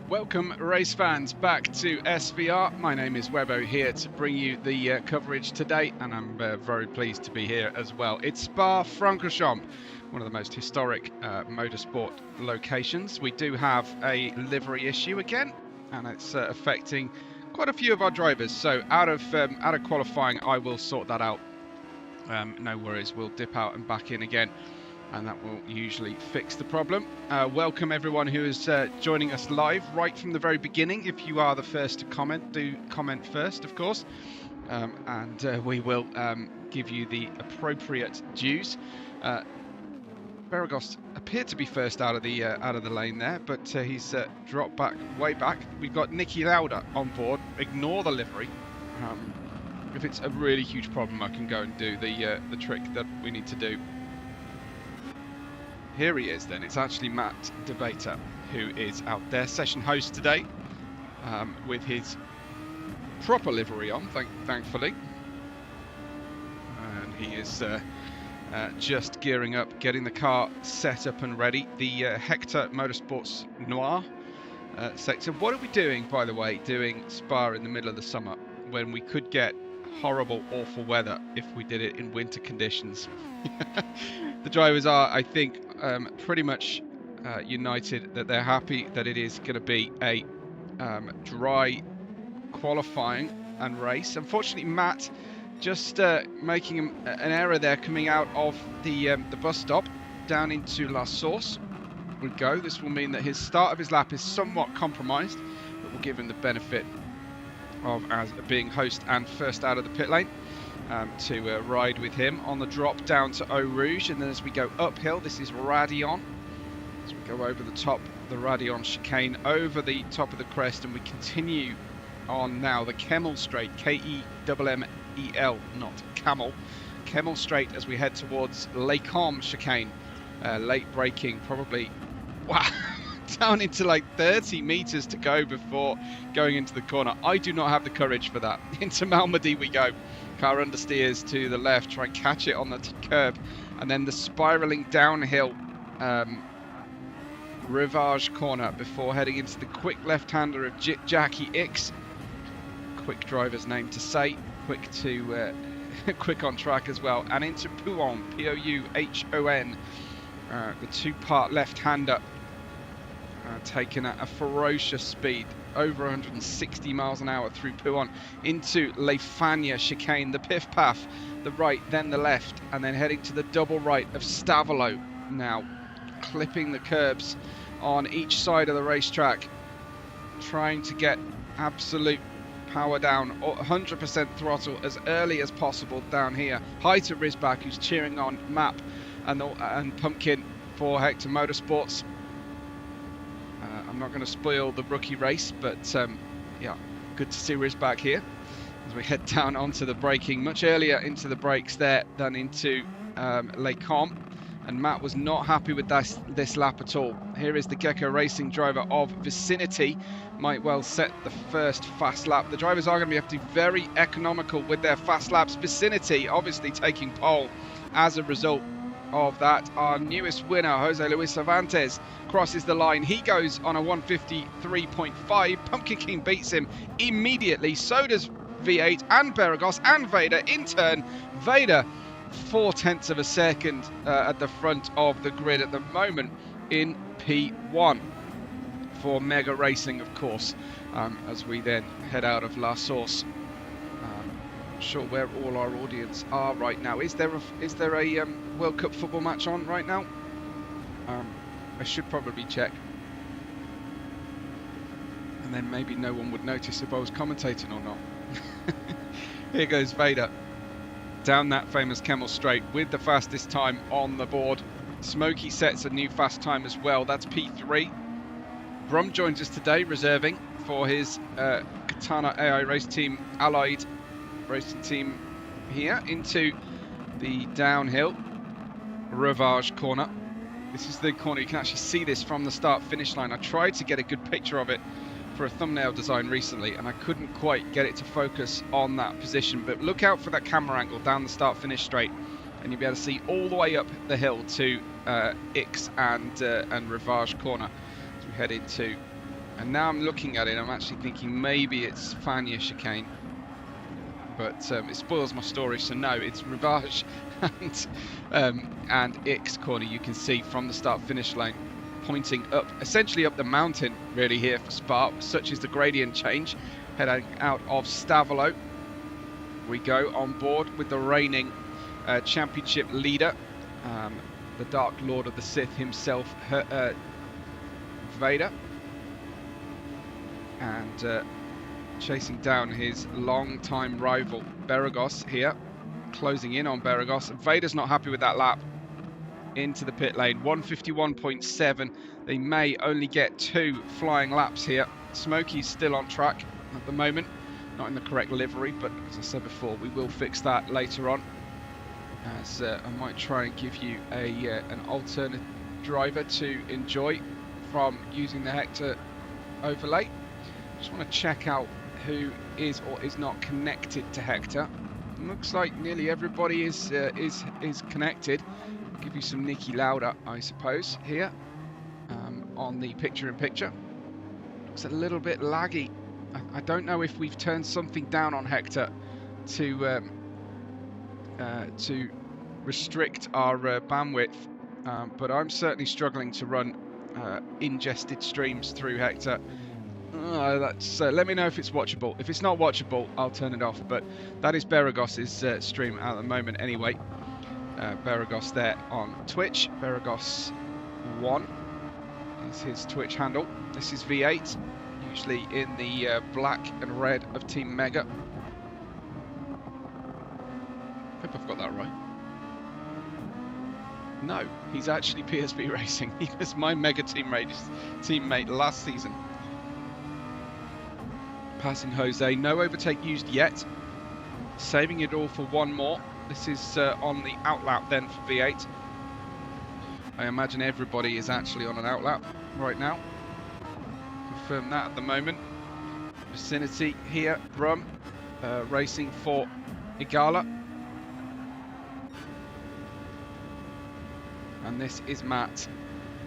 Welcome race fans back to SVR. My name is Webbo here to bring you the coverage today, and I'm very pleased to be here as well. It's Spa-Francorchamps, one of the most historic motorsport locations. We do have a livery issue again, and it's affecting quite a few of our drivers. So out of qualifying, I will sort that out. No worries, we'll dip out and back in again, and that will usually fix the problem. Welcome everyone who is joining us live right from the very beginning. If you are the first to comment, do comment first, of course, and we will give you the appropriate dues. Beragos appeared to be first out of the lane there, but he's dropped way back. We've got Niki Lauda on board. Ignore the livery. If it's a really huge problem, I can go and do the trick that we need to do. Here he is then. It's actually Matt Debater who is out there, session host today, with his proper livery on, thankfully. And he is just gearing up, getting the car set up and ready. The Hector Motorsports Noir sector. What are we doing, by the way, doing Spa in the middle of the summer when we could get horrible, awful weather if we did it in winter conditions? The drivers are, I think, pretty much united that they're happy that it is going to be a dry qualifying and race. Unfortunately, Matt just making an error there coming out of the bus stop down into La Source. We go. This will mean that his start of his lap is somewhat compromised, but we'll give him the benefit of as being host and first out of the pit lane. To ride with him on the drop down to Eau Rouge, and then as we go uphill, this is Radion. As we go over the top of the Radion chicane, over the top of the crest, and we continue on now the Kemmel Straight, K-E-M-M-E-L, not Camel. Kemmel Straight as we head towards Les Combes chicane. Late braking, probably, wow, down into like 30 meters to go before going into the corner. I do not have the courage for that. Into Malmedy we go. Car understeers to the left, try and catch it on the curb, and then the spiraling downhill Rivage corner before heading into the quick left-hander of Jackie Ix. Quick driver's name to say, quick to quick on track as well, and into Pouhon, P-O-U-H-O-N, the two-part left-hander, taking at a ferocious speed, over 160 miles an hour through Pouhon into Les Fagnes chicane, the piff paff, the right, then the left, and then heading to the double right of Stavelot. Now clipping the curbs on each side of the racetrack, trying to get absolute power down, 100% throttle as early as possible down here. Hi to Rizbak, who's cheering on Map and Pumpkin for Hector Motorsports. I'm not going to spoil the rookie race, but yeah, good to see Rizbak here as we head down onto the braking, much earlier into the brakes there than into Les Combes, and Matt was not happy with this lap at all. Here is the Gecko Racing driver of Vicinity, might well set the first fast lap. The drivers are going to have to be very economical with their fast laps. Vicinity obviously taking pole as a result of that. Our newest winner, Jose Luis Cervantes, crosses the line. He goes on a 153.5. Pumpkin King beats him immediately. So does V8 and Beragos and Vader in turn. Vader 0.4 of a second at the front of the grid at the moment in P1 for Mega Racing, of course, as we then head out of La Source. Not sure where all our audience are right now. Is there a World Cup football match on right now? I should probably check, and then maybe no one would notice if I was commentating or not. Here goes Vader down that famous Kemmel Straight with the fastest time on the board. Smokey sets a new fast time as well. That's P3. Brum joins us today, reserving for his Katana AI race team allied racing team here into the downhill Rivage corner. This is the corner, you can actually see this from the start finish line. I tried to get a good picture of it for a thumbnail design recently, and I couldn't quite get it to focus on that position, but look out for that camera angle down the start finish straight, and you'll be able to see all the way up the hill to Ix and Rivage corner as we head into And now I'm looking at it, I'm actually thinking maybe it's Fania chicane. But it spoils my story, so no, it's Rivage and Ix corner. You can see from the start-finish line, pointing up, essentially up the mountain, really, here for Spa. Such is the gradient change. Heading out of Stavolo, we go on board with the reigning championship leader, the Dark Lord of the Sith himself, Vader, and chasing down his long-time rival Beragos here, closing in on Beragos. Vader's not happy with that lap into the pit lane. 151.7. They may only get 2 flying laps here. Smokey's still on track at the moment, not in the correct livery, but as I said before, we will fix that later on, as I might try and give you an alternate driver to enjoy from using the Hector overlay. Just want to check out who is or is not connected to Hector. Looks like nearly everybody is connected. I'll give you some Niki Lauda, I suppose, here on the picture-in-picture. Looks a little bit laggy. I don't know if we've turned something down on Hector to restrict our bandwidth, but I'm certainly struggling to run ingested streams through Hector. Let me know if it's watchable. If it's not watchable, I'll turn it off. But that is Beragos' stream at the moment anyway. Beragos there on Twitch. Beragos1 is his Twitch handle. This is V8, usually in the black and red of Team Mega. Hope I've got that right. No, he's actually PSB Racing. He was my Mega teammate last season. Passing Jose, no overtake used yet, saving it all for one more. This is on the outlap then for V8. I imagine everybody is actually on an outlap right now. Confirm that at the moment. Vicinity here, Brum, racing for Igala. And this is Matt,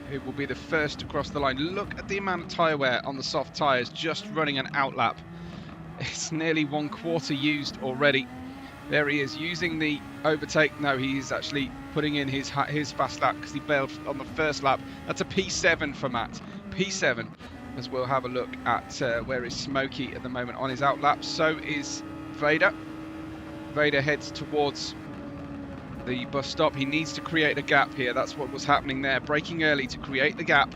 who will be the first to cross the line. Look at the amount of tyre wear on the soft tyres just running an outlap. It's nearly 1/4 used already. There he is using the overtake. No, he's actually putting in his fast lap because he bailed on the first lap. That's a P7 for Matt. P7, as we'll have a look at where is Smokey at the moment on his outlap. So is Vader. Vader heads towards the bus stop. He needs to create a gap here. That's what was happening there. Braking early to create the gap.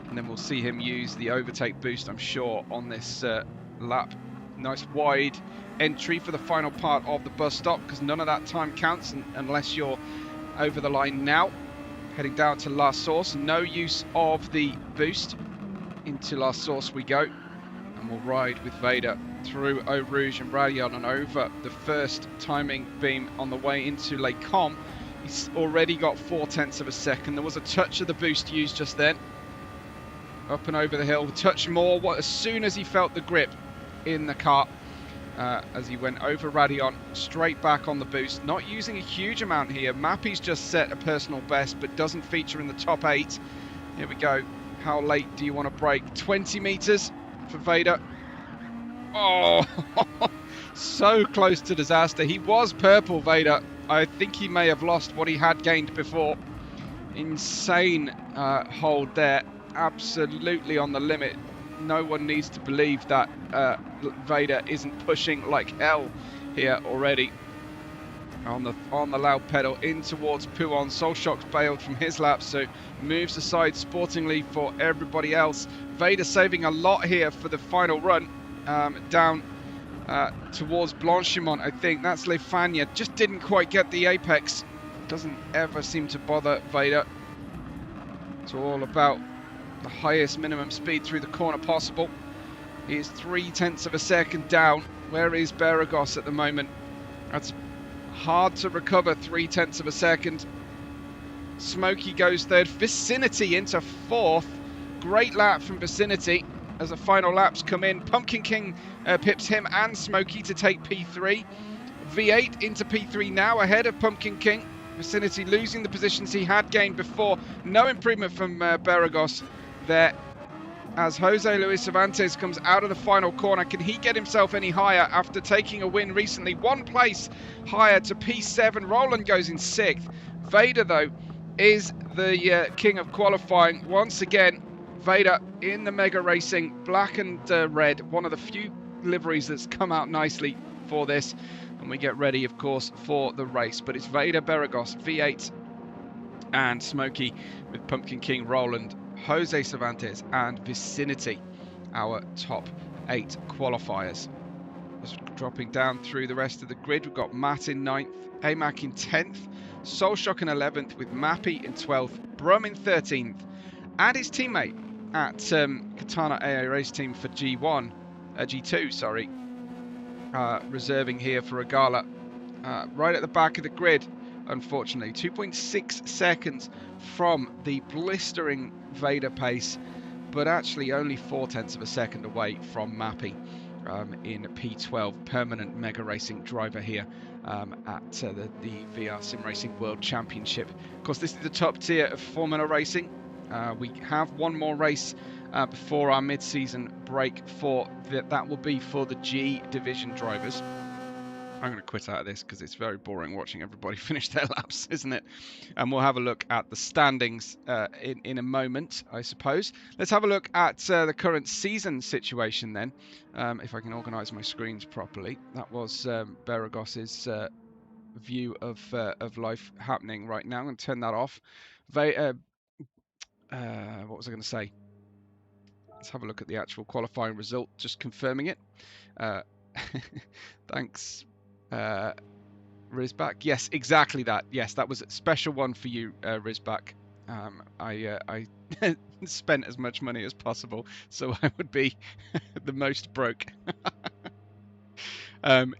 And then we'll see him use the overtake boost, I'm sure, on this lap. Nice wide entry for the final part of the bus stop, because none of that time counts unless you're over the line now. Heading down to La Source. No use of the boost. Into La Source we go. And we'll ride with Vader through Eau Rouge and Radion and over the first timing beam on the way into Les Combes. He's already got 0.4 of a second. There was a touch of the boost used just then. Up and over the hill, a touch more as soon as he felt the grip in the car, as he went over Radion, straight back on the boost. Not using a huge amount here. Mappy's just set a personal best, but doesn't feature in the top 8. Here we go. How late do you want to brake? 20 meters for Vader. Oh, so close to disaster. He was purple, Vader. I think he may have lost what he had gained before. Insane hold there. Absolutely on the limit. No one needs to believe that Vader isn't pushing like hell here already. On the loud pedal in towards Pouon. Solshock's bailed from his lap, so moves aside sportingly for everybody else. Vader saving a lot here for the final run. Down towards Blanchimont, I think. That's Le Fagna. Just didn't quite get the apex. Doesn't ever seem to bother Vader. It's all about the highest minimum speed through the corner possible. He is 0.3 of a second down. Where is Beragos at the moment? That's hard to recover, 0.3 of a second. Smokey goes third. Vicinity into fourth. Great lap from Vicinity as the final laps come in. Pumpkin King pips him and Smokey to take P3. V8 into P3 now, ahead of Pumpkin King. Vicinity losing the positions he had gained before. No improvement from Beragos there. as Jose Luis Cervantes comes out of the final corner. Can he get himself any higher after taking a win recently? One place higher to P7. Roland goes in 6th. Vader, though, is the king of qualifying. Once again, Vader in the Mega Racing, black and red. One of the few liveries that's come out nicely for this. And we get ready, of course, for the race. But it's Vader, Beragos, V8, and Smokey with Pumpkin King, Roland, Jose Cervantes and Vicinity, our top 8 qualifiers. Just dropping down through the rest of the grid, we've got Matt in 9th, AMAC in 10th, Soulshock in 11th with Mappy in 12th, Brum in 13th, and his teammate at Katana AA Race Team for G2, sorry, reserving here for a gala, right at the back of the grid. Unfortunately, 2.6 seconds from the blistering Vader pace, but actually only 0.4 of a second away from Mappy in P12, permanent Mega Racing driver here at the VR Sim Racing World Championship. Of course, this is the top tier of Formula Racing. We have one more race before our mid-season break for that will be for the G division drivers. I'm going to quit out of this because it's very boring watching everybody finish their laps, isn't it? And we'll have a look at the standings in a moment, I suppose. Let's have a look at the current season situation then, if I can organise my screens properly. That was Beragos's view of life happening right now. I'm going to turn that off. What was I going to say? Let's have a look at the actual qualifying result, just confirming it. Thanks. Rizback, yes, exactly that. Yes, that was a special one for you, Rizback. I spent as much money as possible, so I would be the most broke.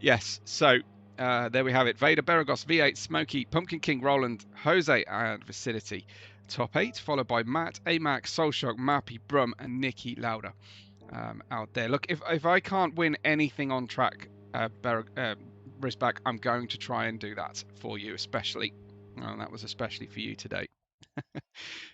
Yes, so there we have it. Vader, Beragos, V8, Smokey, Pumpkin King, Roland, Jose, and Vicinity. Top 8, followed by Matt, AMAC, Soulshock, Mappy, Brum, and Nicky Lauda out there. Look, if I can't win anything on track, Rizback, I'm going to try and do that for you, especially. And that was especially for you today.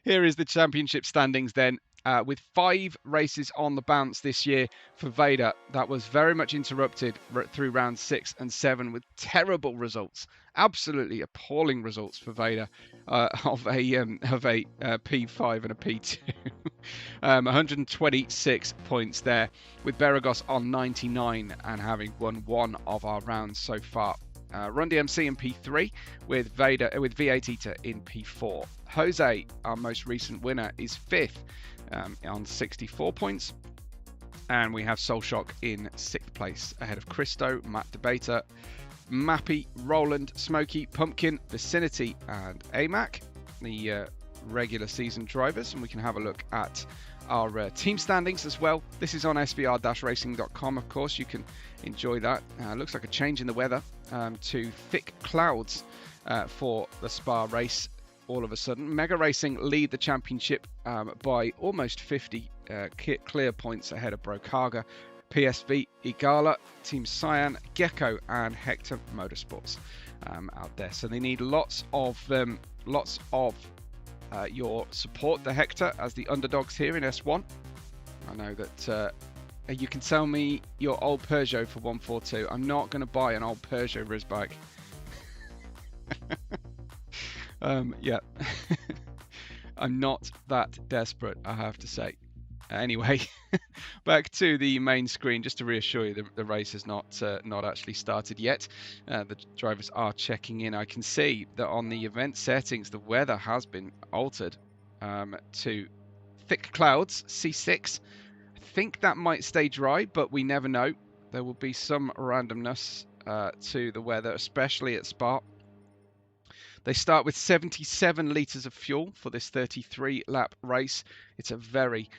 Here is the championship standings then, with 5 races on the bounce this year for Vader. That was very much interrupted through rounds 6 and 7 with terrible results, absolutely appalling results for Vader of a P5 and a P2. 126 points there, with Beragos on 99 and having won 1 of our rounds so far. Run DMC in P3 with Vader with V8 Eater in P4. Jose, our most recent winner, is 5th on 64 points, and we have Soulshock in 6th place ahead of Christo, Matt Debater, Mappy, Roland, Smokey, Pumpkin, Vicinity, and AMAC, the regular season drivers. And we can have a look at our team standings as well. This is on svr-racing.com, of course. You can enjoy that. Looks like a change in the weather to thick clouds for the Spa race all of a sudden. Mega Racing lead the championship by almost 50 clear points ahead of Brokaga, PSV, Igala, Team Cyan, Gecko, and Hector Motorsports out there. So they need lots of your support, the Hector, as the underdogs here in S1. I know that you can sell me your old Peugeot for 142. I'm not going to buy an old Peugeot, Rizbike. Yeah, I'm not that desperate, I have to say. Anyway, back to the main screen, just to reassure you, the race has not actually started yet. The drivers are checking in. I can see that on the event settings, the weather has been altered to thick clouds, C6. I think that might stay dry, but we never know. There will be some randomness to the weather, especially at Spa. They start with 77 litres of fuel for this 33-lap race. It's a very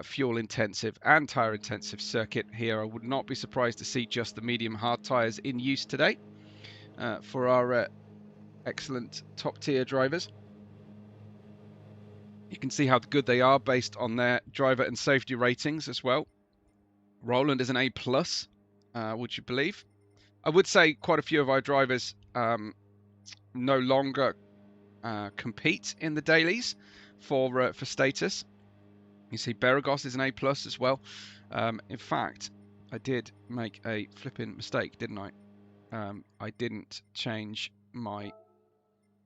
fuel-intensive and tyre-intensive circuit here. I would not be surprised to see just the medium-hard tyres in use today for our excellent top-tier drivers. You can see how good they are based on their driver and safety ratings as well. Roland is an A+, would you believe? I would say quite a few of our drivers no longer compete in the dailies for status. You see Beragos is an A+ as well. In fact, I did make a flipping mistake, didn't I? I didn't change my...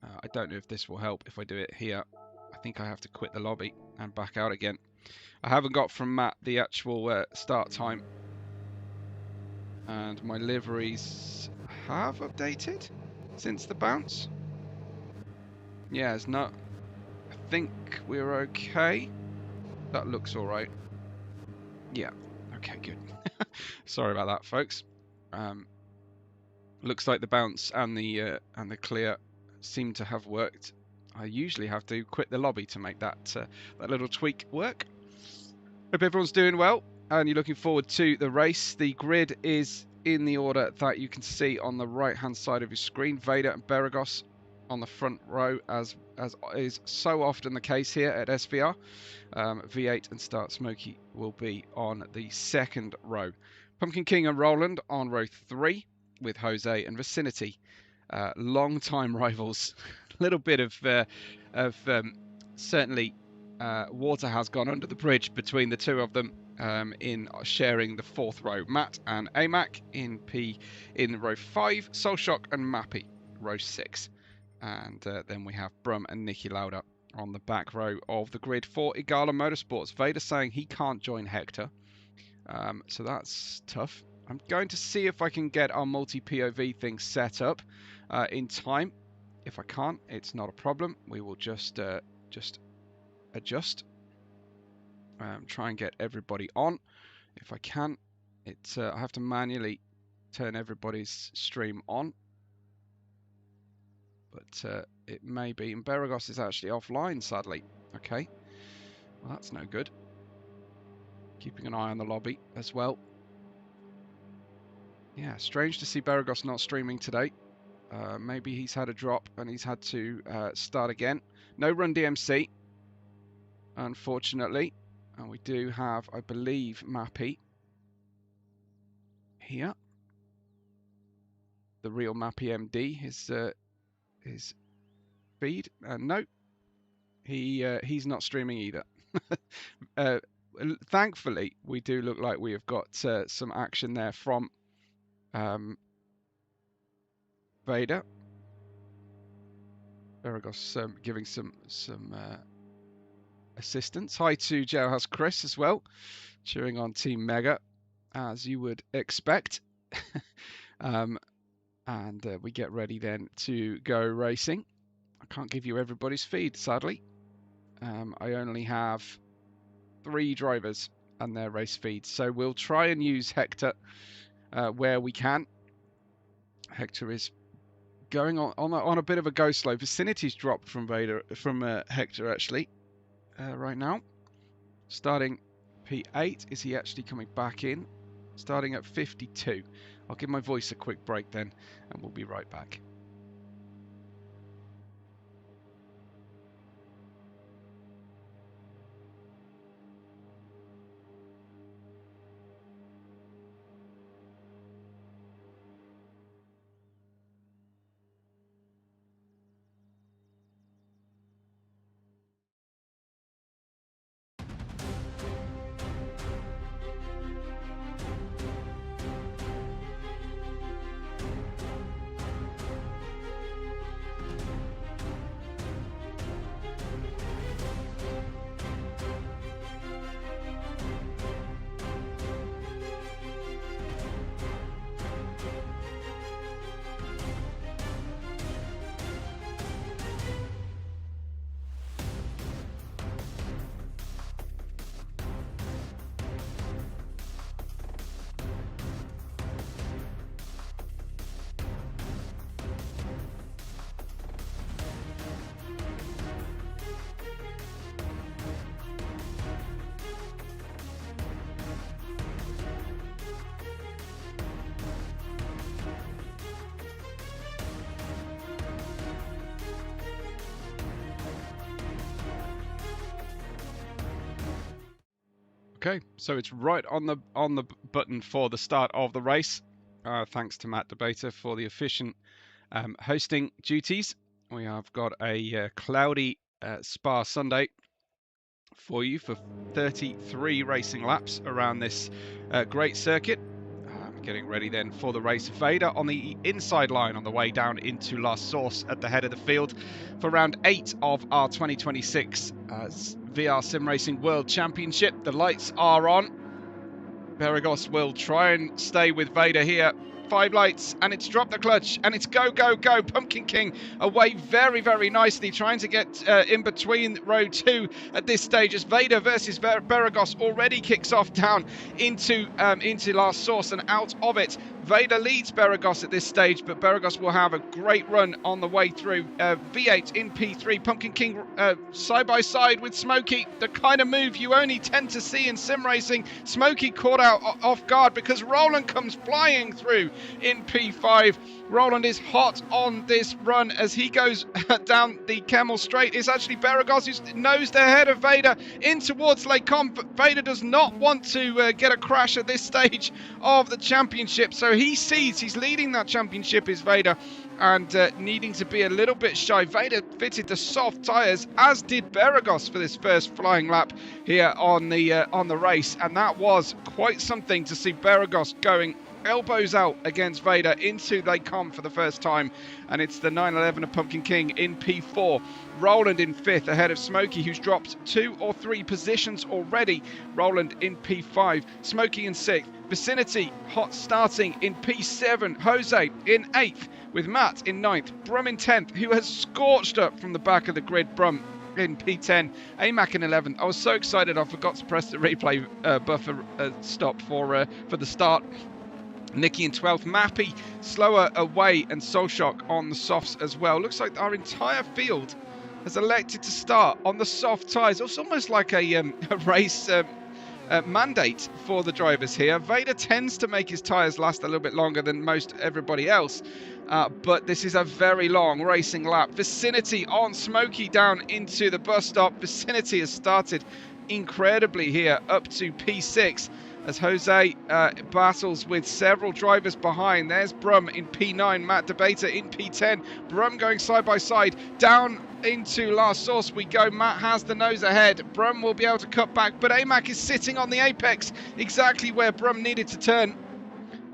I don't know if this will help if I do it here. I think I have to quit the lobby and back out again. I haven't got from Matt the actual start time. And my liveries have updated since the bounce. Yeah, it's not... I think we're okay. That looks all right. Yeah. Okay, good. Sorry about that, folks. Looks like the bounce and the clear seem to have worked. I usually have to quit the lobby to make that that little tweak work. Hope everyone's doing well and you're looking forward to the race. The grid is in the order that you can see on the right-hand side of your screen. Vader and Beragos on the front row, as is so often the case here at SVR. V8 and Start Smokey will be on the second row. Pumpkin King and Roland on row 3 with Jose and Vicinity. Long-time rivals. A little bit of certainly water has gone under the bridge between the two of them in sharing the 4th row. Matt and Amac in row 5, Soulshock and Mappy row 6. And then we have Brum and Nicky Lauda on the back row of the grid for Igala Motorsports. Vader saying he can't join Hector, so that's tough. I'm going to see if I can get our multi-POV thing set up in time. If I can't, it's not a problem. We will just adjust. Try and get everybody on. If I can, I have to manually turn everybody's stream on. But it may be, and Beragos is actually offline, sadly. Okay, well that's no good. Keeping an eye on the lobby as well. Yeah, strange to see Beragos not streaming today. Maybe he's had a drop and he's had to start again. No Run DMC, unfortunately. And we do have, I believe, Mappy here. The real Mappy MD, his feed. No, he's not streaming either. Thankfully, we do look like we have got some action there from Vader. Beragos giving some assistance. Hi to Jailhouse Chris as well, cheering on Team Mega, as you would expect. And we get ready then to go racing. I can't give you everybody's feed, sadly. I only have 3 drivers and their race feeds, so we'll try and use Hector where we can. Hector is going on a bit of a go slow. Vicinity's dropped from Hector actually right now. Starting P8, is he actually coming back in? Starting at 52. I'll give my voice a quick break then, and we'll be right back. Okay, so it's right on the button for the start of the race. Thanks to Matt Debater for the efficient hosting duties. We have got a cloudy Spa Sunday for you for 33 racing laps around this great circuit. Getting ready then for the race. Vader on the inside line on the way down into La Source at the head of the field for round 8 of our 2026 VR Sim Racing World Championship. The lights are on. Beragos will try and stay with Vader here. 5 lights, and it's dropped the clutch, and it's go, go, go. Pumpkin King away very, very nicely, trying to get in between row 2 at this stage as Vader versus Beragos already kicks off down into La Source and out of it. Vader leads Beragos at this stage, but Beragos will have a great run on the way through. V8 in P3, Pumpkin King side by side with Smokey, the kind of move you only tend to see in sim racing. Smokey caught out off guard because Roland comes flying through in P5. Roland is hot on this run as he goes down the Camel Straight. It's actually Beragos who's nosed ahead of Vader in towards Les Combes, but Vader does not want to get a crash at this stage of the championship. So he sees he's leading that championship is Vader, and needing to be a little bit shy. Vader fitted the soft tyres, as did Beragos for this first flying lap here on the race, and that was quite something to see Beragos going elbows out against Vader into Les Combes for the first time, and it's the 911 of Pumpkin King in P4. Roland in 5th ahead of Smokey, who's dropped 2 or 3 positions already. Roland in P5, Smokey in 6th, Vicinity hot starting in P7, Jose in 8th with Matt in 9th, Brum in 10th, who has scorched up from the back of the grid. Brum in P10, AMAC in 11th. I was so excited I forgot to press the replay buffer stop for the start. Nicky in 12th, Mappy slower away, and Soulshock on the softs as well. Looks like our entire field has elected to start on the soft tyres. It's almost like a race mandate for the drivers here. Vader tends to make his tyres last a little bit longer than most everybody else, but this is a very long racing lap. Vicinity on Smokey down into the bus stop. Vicinity has started incredibly here up to P6 as Jose battles with several drivers behind. There's Brum in P9, Matt Debater in P10. Brum going side by side down into La Source we go. Matt has the nose ahead. Brum will be able to cut back, but AMAC is sitting on the apex exactly where Brum needed to turn.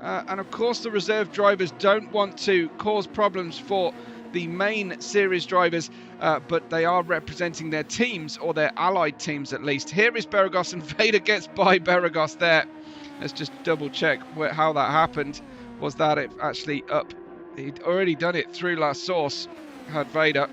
And of course the reserve drivers don't want to cause problems for the main series drivers, but they are representing their teams, or their allied teams at least. Here is Beragos, and Vader gets by Beragos there. Let's just double check how that happened. Was that it actually up? He'd already done it through La Source, had Vader.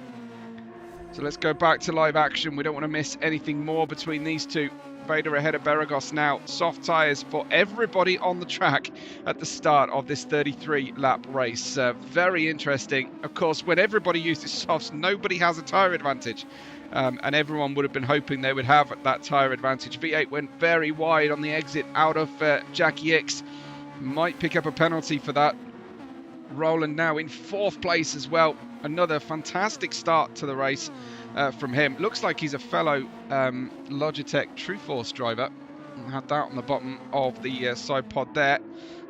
So let's go back to live action. We don't want to miss anything more between these two. Vader ahead of Beragos now. Soft tyres for everybody on the track at the start of this 33-lap race. Very interesting. Of course, when everybody uses softs, nobody has a tyre advantage. And everyone would have been hoping they would have that tyre advantage. V8 went very wide on the exit out of Jackie X. Might pick up a penalty for that. Roland now in 4th place as well. Another fantastic start to the race from him. Looks like he's a fellow Logitech TrueForce driver. Had that on the bottom of the side pod there.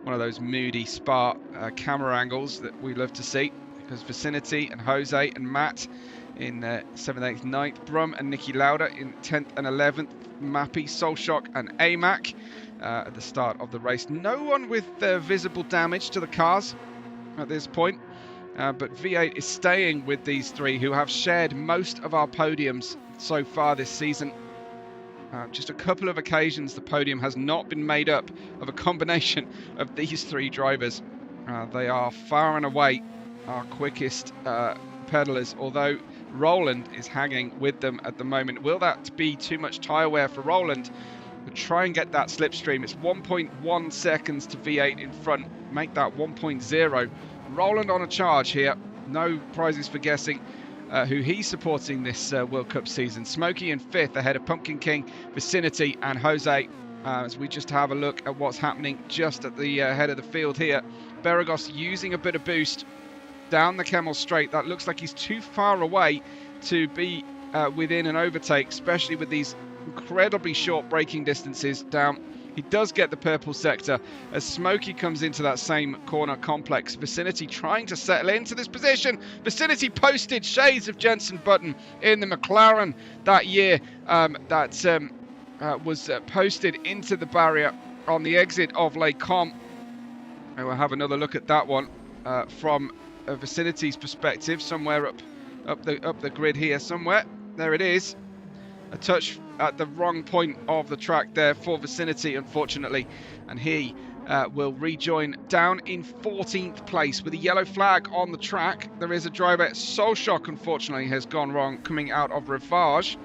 One of those moody Spa camera angles that we love to see. Because Vicinity and Jose and Matt in 7th, 8th, 9th. Brum and Nicky Lauda in 10th and 11th. Mappy, Soulshock and AMAC at the start of the race. No one with visible damage to the cars at this point. But V8 is staying with these three who have shared most of our podiums so far this season. Just a couple of occasions the podium has not been made up of a combination of these three drivers. They are far and away our quickest pedalers, although Roland is hanging with them at the moment. Will that be too much tyre wear for Roland? We'll try and get that slipstream. It's 1.1 seconds to V8 in front. Make that 1.0. Roland on a charge here. No prizes for guessing who he's supporting this World Cup season. Smokey in 5th ahead of Pumpkin King, Vicinity and Jose. As we just have a look at what's happening just at the head of the field here. Beragos using a bit of boost down the Camel Straight. That looks like he's too far away to be within an overtake, especially with these incredibly short braking distances down He does get the purple sector as Smokey comes into that same corner complex. Vicinity trying to settle into this position. Vicinity posted shades of Jenson Button in the McLaren that year. Was posted into the barrier on the exit of Les Combes. And we'll have another look at that one from Vicinity's perspective, somewhere up the grid here somewhere. There it is. A touch at the wrong point of the track there for Vicinity, unfortunately, and he will rejoin down in 14th place with a yellow flag on the track. There is a driver, Solshock, unfortunately, has gone wrong coming out of Rivage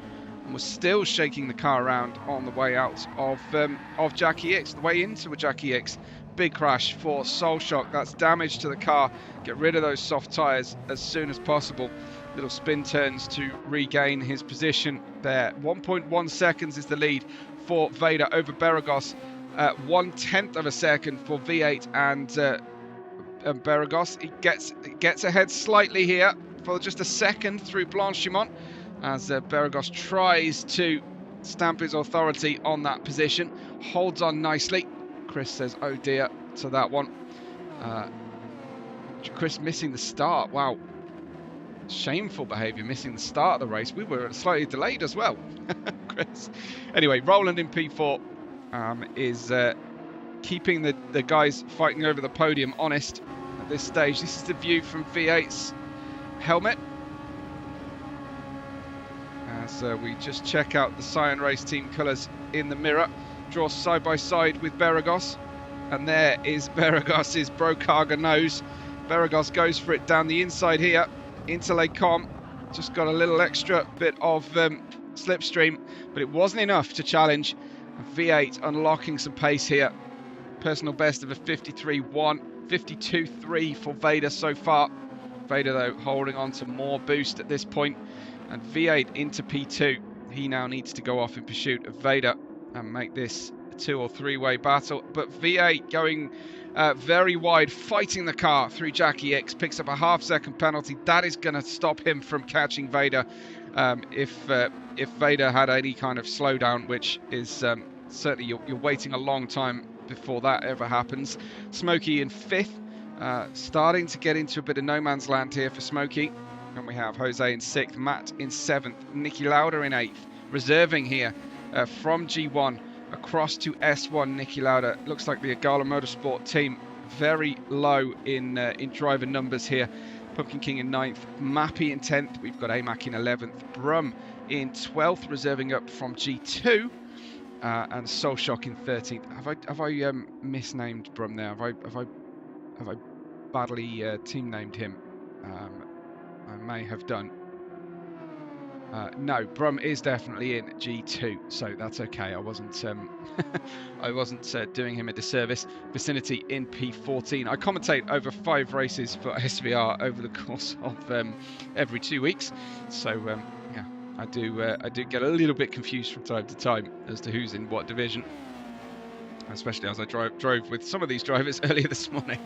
and was still shaking the car around on the way out of Jackie X, the way into a Jackie X. Big crash for Solshock. That's damage to the car. Get rid of those soft tyres as soon as possible. Little spin turns to regain his position there. 1.1 seconds is the lead for Vader over Beragos. 1/10 of a second for V8 and Beragos. He gets ahead slightly here for just a second through Blanchimont as Beragos tries to stamp his authority on that position. Holds on nicely. Chris says, oh dear, to that one. Chris missing the start. Wow. Shameful behaviour, missing the start of the race. We were slightly delayed as well, Chris. Anyway, Roland in P4 is keeping the guys fighting over the podium honest at this stage. This is the view from V8's helmet. So we just check out the Cyan Race team colours in the mirror. Draw side by side with Beragos. And there is Beragos's Brokaga nose. Beragos goes for it down the inside here. Into Les Combes, just got a little extra bit of slipstream, but it wasn't enough to challenge. V8 unlocking some pace here. Personal best of a 53.1, 52.3 for Vader so far. Vader though holding on to more boost at this point, and V8 into P2. He now needs to go off in pursuit of Vader and make this a 2 or 3-way battle, but V8 going very wide, fighting the car through Jackie X, picks up a half-second penalty. That is going to stop him from catching Vader if Vader had any kind of slowdown, which is certainly you're waiting a long time before that ever happens. Smokey in 5th, starting to get into a bit of no man's land here for Smokey. And we have Jose in 6th, Matt in 7th, Nicky Lauda in 8th, reserving here from G1 across to S1. Nicky Lauda, looks like the Agala Motorsport team very low in driver numbers here. Pumpkin King in 9th, Mappy in 10th, we've got Amac in 11th, Brum in 12th, reserving up from G2, and Solshock in 13th. Have I misnamed Brum there? Have I badly team named him? I may have done. No, Brum is definitely in G2, so that's okay. I wasn't doing him a disservice. Vicinity in P14. I commentate over 5 races for SVR over the course of every 2 weeks, so yeah, I do get a little bit confused from time to time as to who's in what division, especially as I drove with some of these drivers earlier this morning.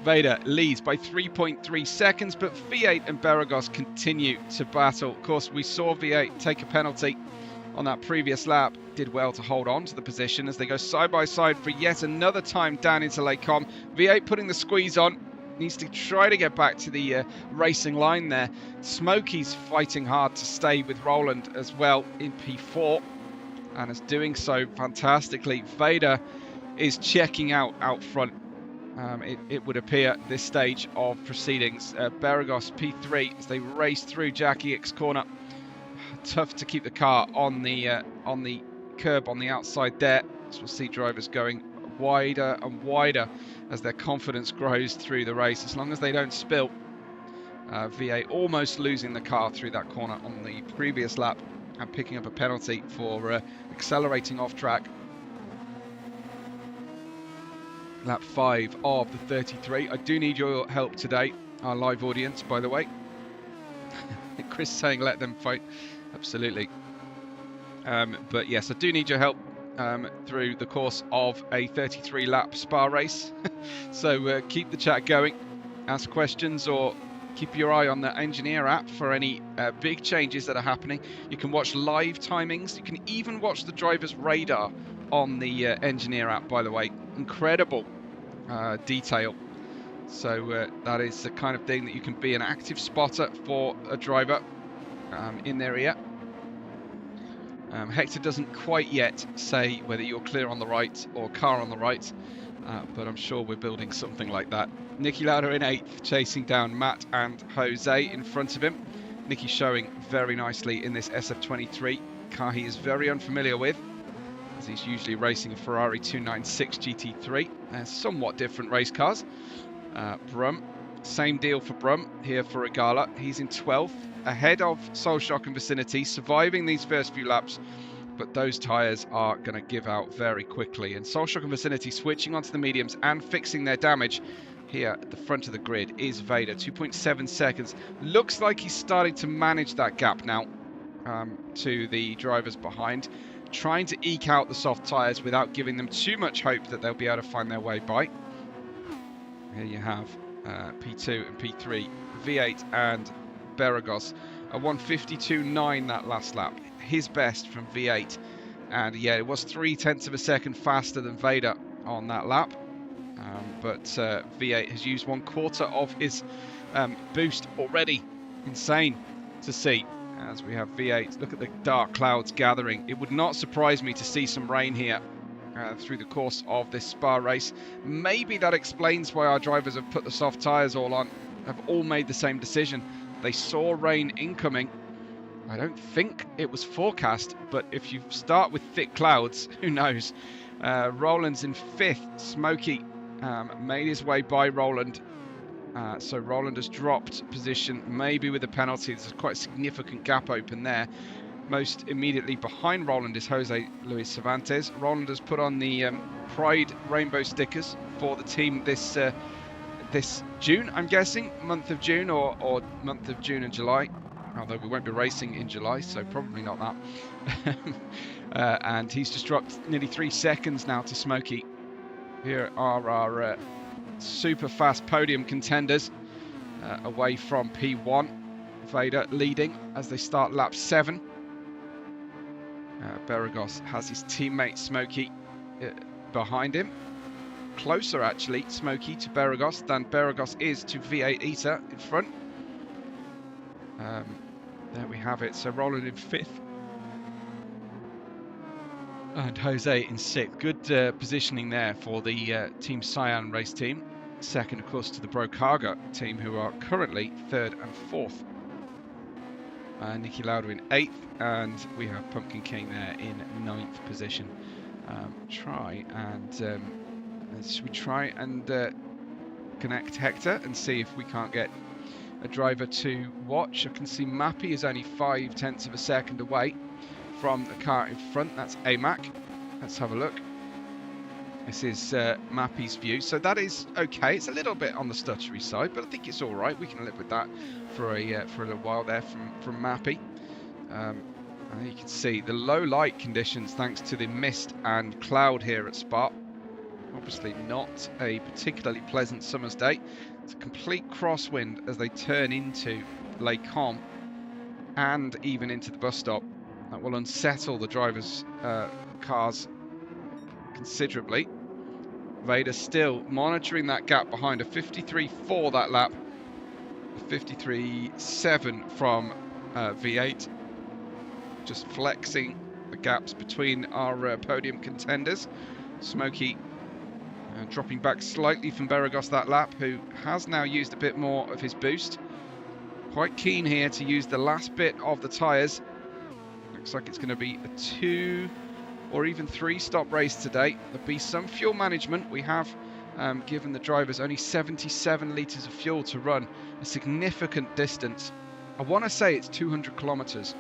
Vader leads by 3.3 seconds, but V8 and Beragos continue to battle. Of course, we saw V8 take a penalty on that previous lap. Did well to hold on to the position as they go side by side for yet another time down into Les Combes. V8 putting the squeeze on. Needs to try to get back to the racing line there. Smokey's fighting hard to stay with Roland as well in P4. And is doing so fantastically. Vader is checking out front. It would appear at this stage of proceedings. Beragos P3 as they race through Jackie X corner. Tough to keep the car on the curb on the outside there. So we'll see drivers going wider and wider as their confidence grows through the race. As long as they don't spill. V8 almost losing the car through that corner on the previous lap and picking up a penalty for accelerating off track. Lap 5 of the 33. I do need your help today, our live audience, by the way. Chris saying let them fight. Absolutely. But yes, I do need your help through the course of a 33 lap Spa race. So keep the chat going, ask questions, or keep your eye on the Engineer app for any big changes that are happening. You can watch live timings. You can even watch the driver's radar on the Engineer app, by the way. Incredible detail. So that is the kind of thing that you can be an active spotter for a driver in their ear. Hector doesn't quite yet say whether you're clear on the right or car on the right, but I'm sure we're building something like that. Niki Lauda in 8th, chasing down Matt and Jose in front of him. Niki showing very nicely in this SF23 car he is very unfamiliar with, as he's usually racing a Ferrari 296 GT3. They're somewhat different race cars. Brum, same deal for Brum here for Regala. He's in 12th, ahead of Solshock and Vicinity, surviving these first few laps, but those tyres are going to give out very quickly. And Solshock and Vicinity switching onto the mediums and fixing their damage. Here at the front of the grid is Vader, 2.7 seconds. Looks like he's starting to manage that gap now to the drivers behind, trying to eke out the soft tyres without giving them too much hope that they'll be able to find their way by. Here you have P2 and P3, V8 and Beragos, a 1:52.9 that last lap, his best from V8, and yeah, it was 0.3 of a second faster than Vader on that lap, but V8 has used 1/4 of his boost already. Insane to see, as we have V8. Look at the dark clouds gathering. It would not surprise me to see some rain here through the course of this Spa race. Maybe that explains why our drivers have put the soft tyres all on, have all made the same decision. They saw rain incoming. I don't think it was forecast, but if you start with thick clouds, who knows? Roland's in 5th. Smokey made his way by Roland. So Roland has dropped position, maybe with a penalty. There's quite a significant gap open there. Most immediately behind Roland is Jose Luis Cervantes. Roland has put on the Pride rainbow stickers for the team this June, I'm guessing, month of June or month of June and July. Although we won't be racing in July, so probably not that. And he's just dropped nearly 3 seconds now to Smokey. Here are our super fast podium contenders away from P1. Vader leading as they start lap 7. Beragos has his teammate Smokey behind him. Closer, actually, Smokey to Beragos than Beragos is to V8 Ita in front. There we have it. So Roland in 5th. And Jose in 6th. Good positioning there for the Team Cyan race team. Second, of course, to the Brokaga team, who are currently 3rd and 4th. Niki Lauda in 8th, and we have Pumpkin King there in 9th position. Should we try and connect Hector and see if we can't get a driver to watch? I can see Mappy is only 0.5 of a second away from the car in front. That's AMAC. Let's have a look. This is Mappy's view, so that is okay. It's a little bit on the stuttery side, but I think it's all right. We can live with that for a little while there from Mappy. You can see the low light conditions thanks to the mist and cloud here at Spa. Obviously not a particularly pleasant summer's day. It's a complete crosswind as they turn into Les Combes and even into the bus stop. That will unsettle the drivers' cars considerably. Vader still monitoring that gap behind, a 53.4 that lap, a 53.7 from V8. Just flexing the gaps between our podium contenders. Smokey dropping back slightly from Beragos that lap, who has now used a bit more of his boost. Quite keen here to use the last bit of the tyres. Looks like it's going to be a 2 or even 3 stop race today. There'll be some fuel management. We have given the drivers only 77 litres of fuel to run a significant distance. I want to say it's 200 kilometres,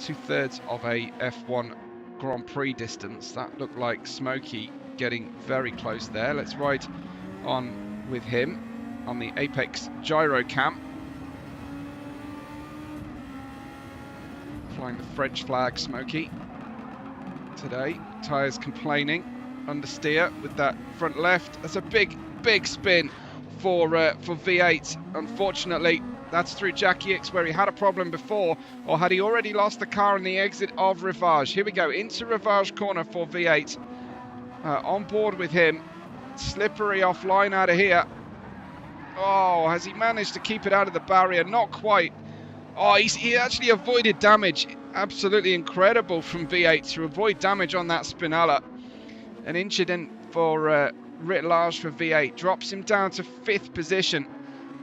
2/3 of a F1 Grand Prix distance. That looked like Smokey getting very close there. Let's ride on with him on the Apex gyro cam. Flying the French flag, Smokey. Today, tyres complaining. Understeer with that front left. That's a big spin for V8. Unfortunately, that's through Jackie X, where he had a problem before, or had he already lost the car on the exit of Rivage. Here we go, into Rivage corner for V8. on board with him. Slippery offline out of here. Oh, has he managed to keep it out of the barrier? Not quite. Oh, he actually avoided damage. Absolutely incredible from V8 to avoid damage on that Spinella. An incident for writ large for V8. Drops him down to 5th position.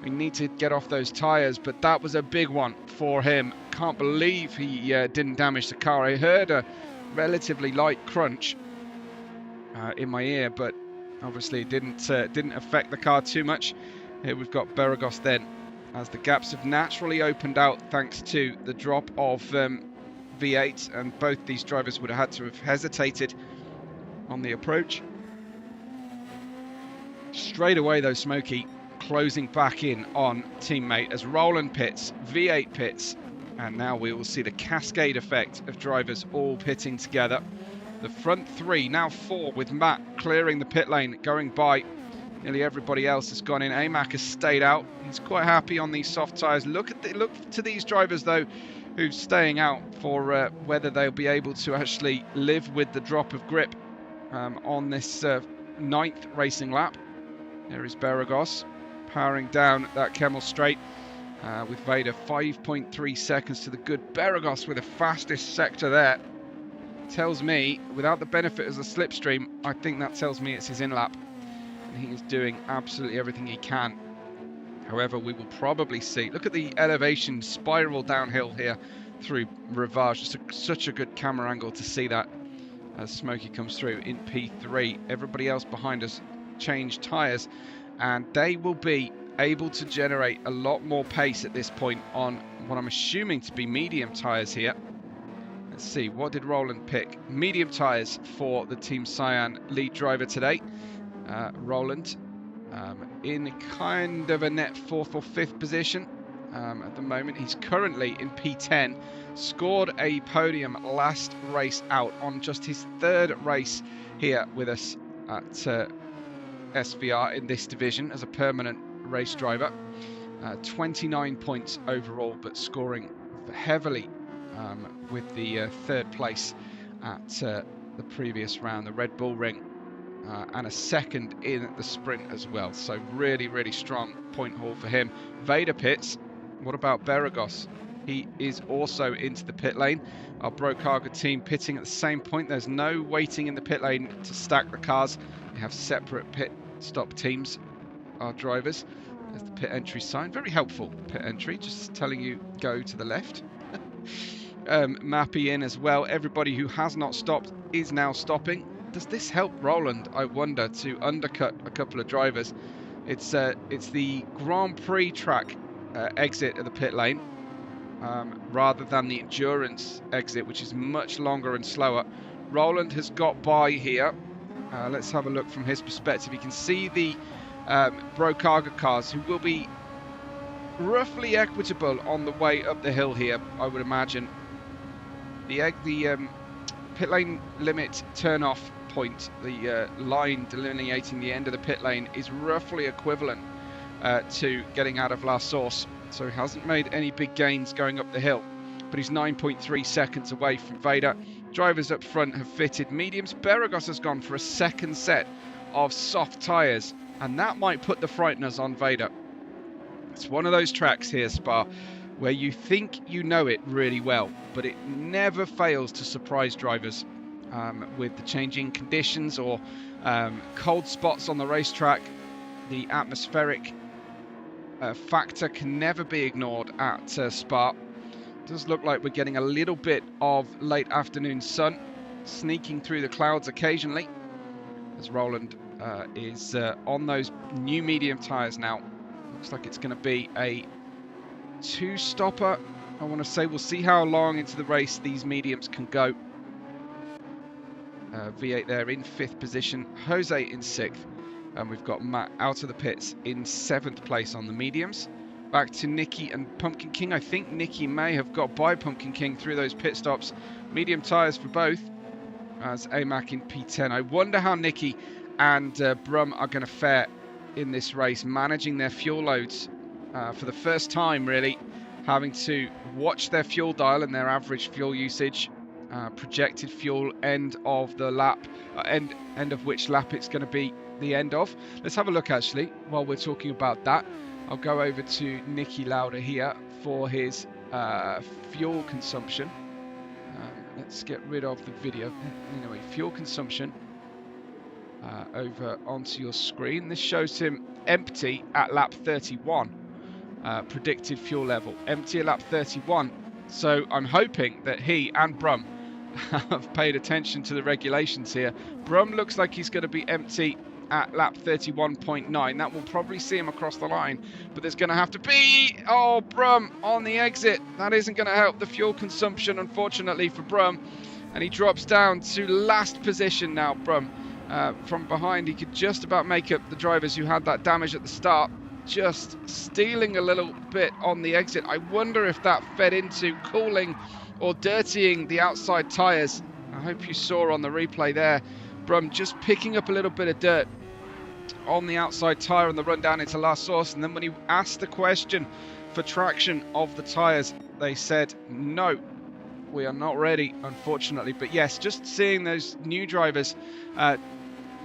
We need to get off those tyres, but that was a big one for him. Can't believe he didn't damage the car. I heard a relatively light crunch in my ear, but obviously it didn't affect the car too much. Here we've got Beragos then, as the gaps have naturally opened out thanks to the drop of V8, and both these drivers would have had to have hesitated on the approach. Straight away though, Smokey closing back in on teammate as Roland pits, V8 pits, and now we will see the cascade effect of drivers all pitting together. The front 3, now 4, with Matt clearing the pit lane, going by. Nearly everybody else has gone in. AMAC has stayed out. He's quite happy on these soft tyres. Look to these drivers though, who's staying out for whether they'll be able to actually live with the drop of grip on this 9th racing lap. There is Beragos powering down that Kemmel straight with Vader. 5.3 seconds to the good. Beragos with the fastest sector there. Tells me, without the benefit of the slipstream, I think that tells me it's his in-lap. And he is doing absolutely everything he can. However, we will probably see, look at the elevation spiral downhill here through Rivage. Just such a good camera angle to see that as Smokey comes through in P3. Everybody else behind us changed tyres, and they will be able to generate a lot more pace at this point on what I'm assuming to be medium tyres here. Let's see, what did Roland pick? Medium tyres for the Team Cyan lead driver today. Roland in kind of a net 4th or 5th position at the moment. He's currently in P10. Scored a podium last race out on just his 3rd race here with us at SVR in this division as a permanent race driver. 29 points overall, but scoring heavily with the 3rd place at the previous round, the Red Bull Ring, and a 2nd in the sprint as well. So really, really strong point haul for him. Vader pits. What about Beragos? He is also into the pit lane. Our Brokaga team pitting at the same point. There's no waiting in the pit lane to stack the cars. We have separate pit stop teams, our drivers. There's the pit entry sign. Very helpful pit entry, just telling you go to the left. Mappy in as well. Everybody who has not stopped is now stopping. Does this help Roland, I wonder, to undercut a couple of drivers? It's the Grand Prix track exit of the pit lane rather than the endurance exit, which is much longer and slower. Roland has got by here. Let's have a look from his perspective. You can see the Brokaga cars, who will be roughly equitable on the way up the hill here, I would imagine. The pit lane limit turn-off point, the line delineating the end of the pit lane, is roughly equivalent to getting out of La Source. So he hasn't made any big gains going up the hill, but he's 9.3 seconds away from Vader. Drivers up front have fitted mediums. Beragos has gone for a 2nd set of soft tyres, and that might put the frighteners on Vader. It's one of those tracks here, Spa, where you think you know it really well, but it never fails to surprise drivers with the changing conditions or cold spots on the racetrack. The atmospheric factor can never be ignored at Spa. It does look like we're getting a little bit of late afternoon sun sneaking through the clouds occasionally, as Roland is on those new medium tyres now. Looks like it's going to be a 2-stopper. I want to say we'll see how long into the race these mediums can go. V8 there in 5th position, Jose in 6th, and we've got Matt out of the pits in 7th place on the mediums. Back to Nicky and Pumpkin King. I think Nicky may have got by Pumpkin King through those pit stops. Medium tyres for both, as AMAC in P10. I wonder how Nicky and Brum are going to fare in this race, managing their fuel loads for the first time, really, having to watch their fuel dial and their average fuel usage projected fuel, end of the lap, end of which lap it's going to be the end of. Let's have a look actually while we're talking about that. I'll go over to Niki Lauda here for his fuel consumption. Let's get rid of the video. Anyway, fuel consumption over onto your screen. This shows him empty at lap 31. Predicted fuel level empty at lap 31. So I'm hoping that he and Brum have paid attention to the regulations here. Brum looks like he's going to be empty at lap 31.9. That will probably see him across the line, but there's going to have to be, oh, Brum on the exit. That isn't going to help the fuel consumption, unfortunately, for Brum, and he drops down to last position now. Brum from behind, he could just about make up the drivers who had that damage at the start, just stealing a little bit on the exit. I wonder if that fed into cooling or dirtying the outside tyres. I hope you saw on the replay there, Brum just picking up a little bit of dirt on the outside tyre on the run down into La Source, and then when he asked the question for traction of the tyres, they said no, we are not ready, unfortunately. But yes, just seeing those new drivers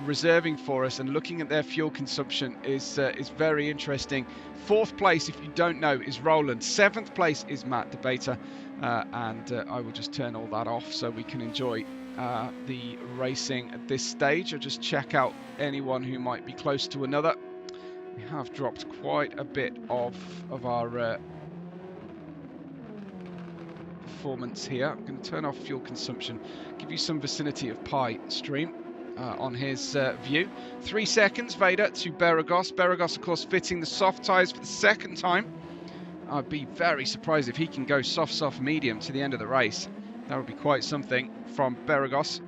reserving for us and looking at their fuel consumption is very interesting. 4th place, if you don't know, is Roland. 7th place is Matt Debater, and I will just turn all that off so we can enjoy the racing at this stage. I'll just check out anyone who might be close to another. We have dropped quite a bit of our performance here. I'm going to turn off fuel consumption, give you some vicinity of Pi stream on his view. 3 seconds, Vader to Beragos. Beragos, of course, fitting the soft tyres for the 2nd time. I'd be very surprised if he can go soft, medium to the end of the race. That would be quite something from Beragos.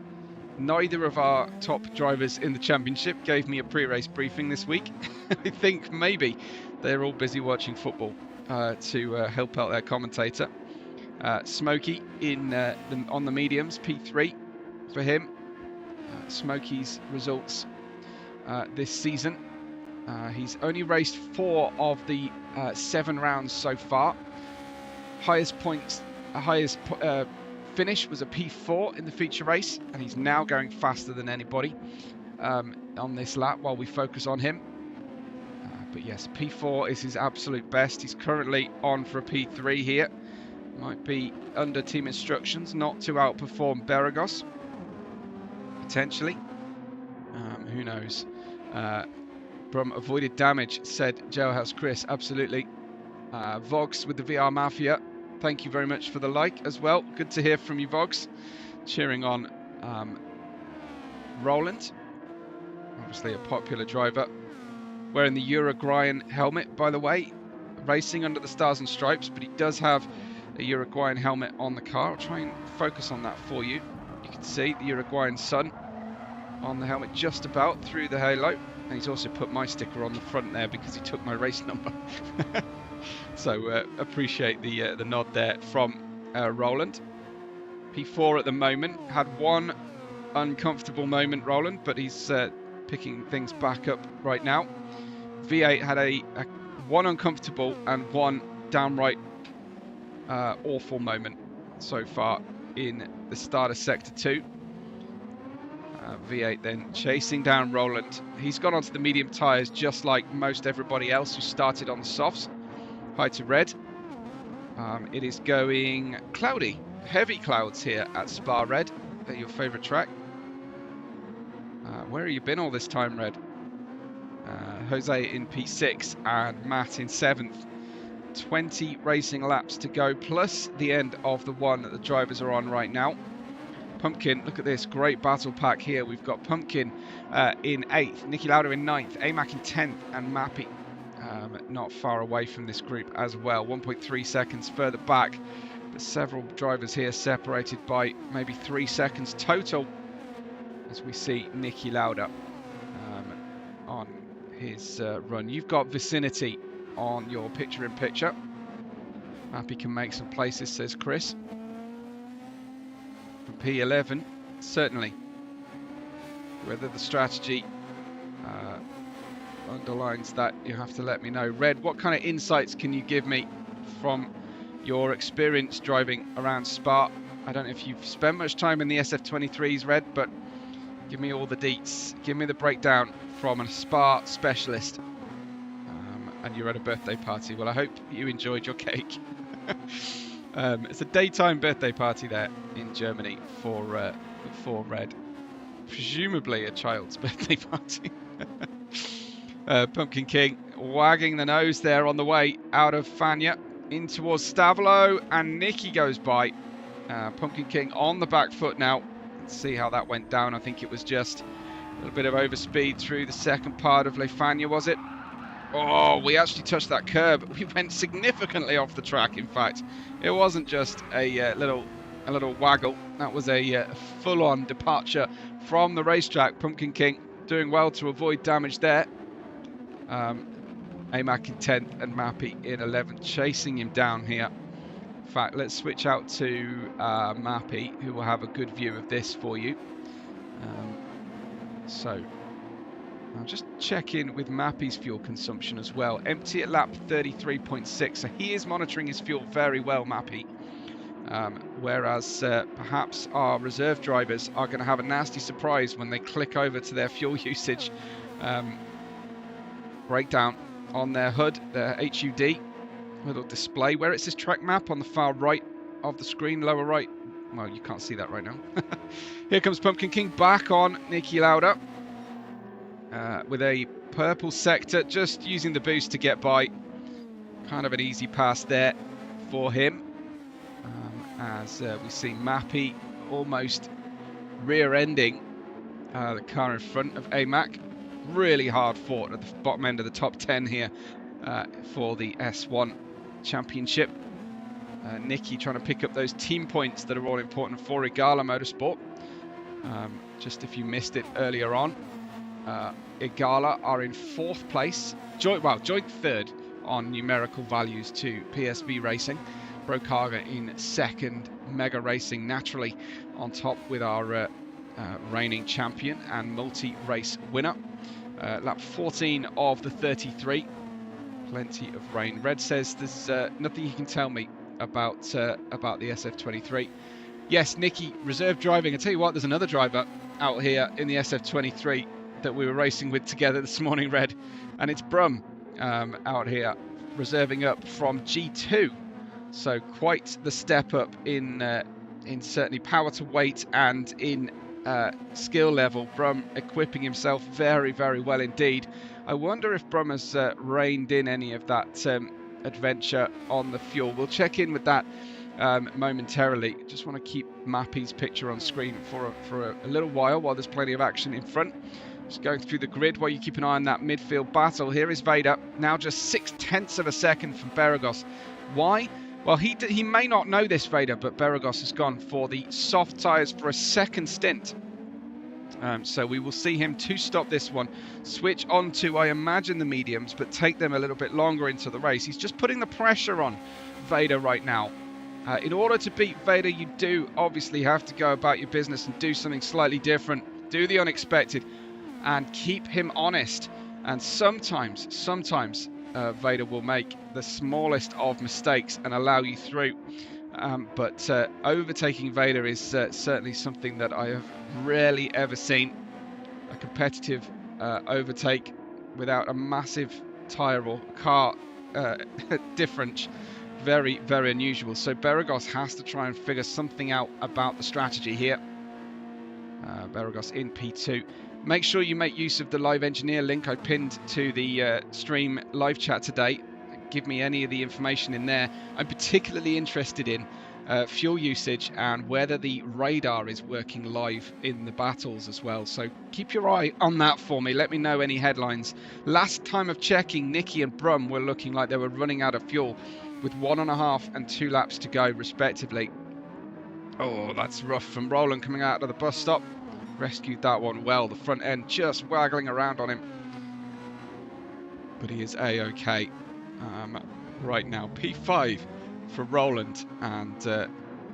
Neither of our top drivers in the championship gave me a pre-race briefing this week. I think maybe they're all busy watching football to help out their commentator. Smokey on the mediums, P3 for him. Smokey's results this season. He's only raced 4 of the 7 rounds so far. Highest finish was a P4 in the feature race, and he's now going faster than anybody on this lap while we focus on him. But yes, P4 is his absolute best. He's currently on for a P3 here. Might be under team instructions not to outperform Beragos. Potentially. Who knows? Brum avoided damage, said Jailhouse Chris. Absolutely. Vox with the VR Mafia. Thank you very much for the like as well. Good to hear from you, Vox. Cheering on Roland. Obviously a popular driver. Wearing the Uruguayan helmet, by the way. Racing under the Stars and Stripes, but he does have a Uruguayan helmet on the car. I'll try and focus on that for you. You can see the Uruguayan sun on the helmet just about through the halo. And he's also put my sticker on the front there because he took my race number. So appreciate the nod there from Roland. P4 at the moment. Had one uncomfortable moment, Roland, but he's picking things back up right now. V8 had a one uncomfortable and one downright awful moment so far in the start of Sector 2. V8 then chasing down Roland. He's gone onto the medium tyres just like most everybody else who started on the softs. High to red. It is going cloudy. Heavy clouds here at Spa Red. They're your favourite track. Where have you been all this time, Red? Jose in P6 and Matt in 7th. 20 racing laps to go, plus the end of the one that the drivers are on right now. Pumpkin, look at this, great battle pack here. We've got Pumpkin in 8th, Niki Lauda in 9th, Amac in 10th, and Mappy not far away from this group as well. 1.3 seconds further back, but several drivers here separated by maybe 3 seconds total as we see Niki Lauda on his run. You've got vicinity on your picture-in-picture. Mappy can make some places, says Chris. From P11, certainly. Whether the strategy underlines that, you have to let me know. Red, what kind of insights can you give me from your experience driving around Spa I don't know if you've spent much time in the SF23s, Red, but give me all the deets. Give me the breakdown from a Spa specialist. And you're at a birthday party. Well, I hope you enjoyed your cake. It's a daytime birthday party there in Germany for Red. Presumably a child's birthday party. Pumpkin King wagging the nose there on the way out of Fania in towards Stavlo, and Nicky goes by. Pumpkin King on the back foot now. Let's see how that went down. I think it was just a little bit of overspeed through the second part of Le Fania, was it? Oh, we actually touched that curb. We went significantly off the track, in fact. It wasn't just a little waggle. That was a full-on departure from the racetrack. Pumpkin King doing well to avoid damage there. Amac in 10th and Mappy in 11th, chasing him down here. In fact, let's switch out to Mappy, who will have a good view of this for you. So I'll just check in with Mappy's fuel consumption as well. Empty at lap 33.6, so he is monitoring his fuel very well, Mappy. Whereas perhaps our reserve drivers are going to have a nasty surprise when they click over to their fuel usage breakdown on their HUD, their HUD little display, where it says track map on the far right of the screen, lower right. Well, you can't see that right now. Here comes Pumpkin King back on Nicky Lauda with a purple sector, just using the boost to get by. Kind of an easy pass there for him. As we see Mappy almost rear-ending the car in front of AMAC. Really hard fought at the bottom end of the top 10 here for the S1 Championship. Nicky trying to pick up those team points that are all important for Igala Motorsport. Just if you missed it earlier on, Igala are in 4th place, joint third on numerical values to PSV Racing. Brokaga in 2nd, Mega Racing naturally on top with our reigning champion and multi-race winner. Lap 14 of the 33. Plenty of rain. Red says there's nothing you can tell me about the SF23. Yes, Nicky, reserve driving. I tell you what, there's another driver out here in the SF23 that we were racing with together this morning, Red, and it's Brum out here reserving up from G2. So quite the step up in certainly power to weight and in skill level. Brum equipping himself very, very well indeed. I wonder if Brum has reined in any of that adventure on the fuel. We'll check in with that momentarily. Just want to keep Mappy's picture on screen for a little while there's plenty of action in front. Just going through the grid while you keep an eye on that midfield battle. Here is Vader, now just 0.6 of a second from Beragos. Why? Well, he may not know this, Vader, but Beragos has gone for the soft tyres for a second stint. So we will see him to stop this one, switch on to, I imagine, the mediums, but take them a little bit longer into the race. He's just putting the pressure on Vader right now. In order to beat Vader, you do obviously have to go about your business and do something slightly different. Do the unexpected and keep him honest. And sometimes Vader will make the smallest of mistakes and allow you through. But overtaking Vader is certainly something that I have rarely ever seen. A competitive overtake without a massive tyre or car difference. Very, very unusual. So Beragos has to try and figure something out about the strategy here. Beragos in P2. Make sure you make use of the live engineer link I pinned to the stream live chat today. Give me any of the information in there. I'm particularly interested in fuel usage and whether the radar is working live in the battles as well. So keep your eye on that for me. Let me know any headlines. Last time of checking, Nicky and Brum were looking like they were running out of fuel with 1.5 and 2 laps to go respectively. Oh, that's rough from Roland coming out of the bus stop. Rescued that one well. The front end just waggling around on him. But he is A-OK right now. P5 for Roland, and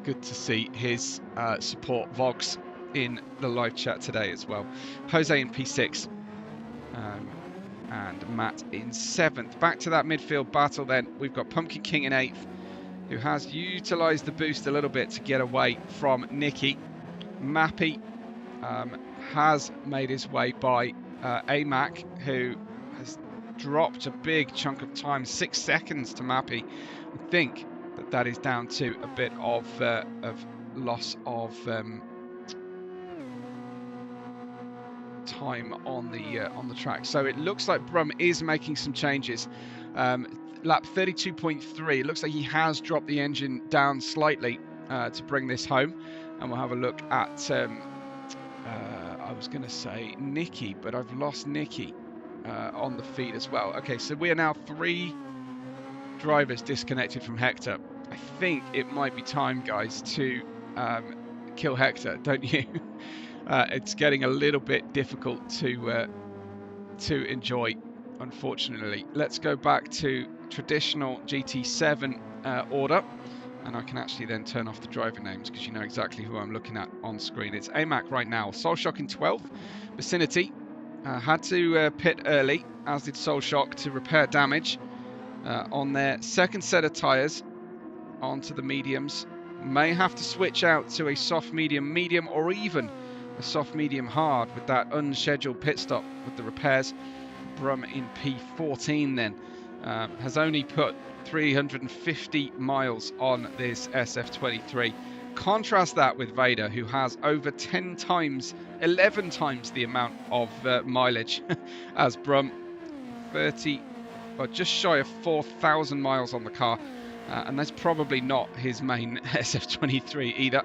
good to see his support Vox in the live chat today as well. Jose in P6 and Matt in 7th. Back to that midfield battle then. We've got Pumpkin King in 8th, who has utilised the boost a little bit to get away from Nicky. Mappy has made his way by Amac, who has dropped a big chunk of time, 6 seconds to Mappy. I think that is down to a bit of loss of time on the track. So it looks like Brum is making some changes. Lap 32.3, it looks like he has dropped the engine down slightly to bring this home, and we'll have a look at I was going to say Nicky, but I've lost Nicky on the feed as well. Okay, so we are now 3 drivers disconnected from Hector. I think it might be time, guys, to kill Hector, don't you? It's getting a little bit difficult to enjoy, unfortunately. Let's go back to traditional GT7 order, and I can actually then turn off the driver names because you know exactly who I'm looking at on screen. It's Amac right now. Solshock in 12th. Vicinity had to pit early, as did Solshock, to repair damage on their second set of tyres onto the mediums. May have to switch out to a soft medium, or even a soft medium hard with that unscheduled pit stop with the repairs. Brum in P14 then has only put 350 miles on this SF23. Contrast that with Vader, who has over 11 times the amount of mileage as Brum. 30, or just shy of 4,000 miles on the car, and that's probably not his main SF23 either.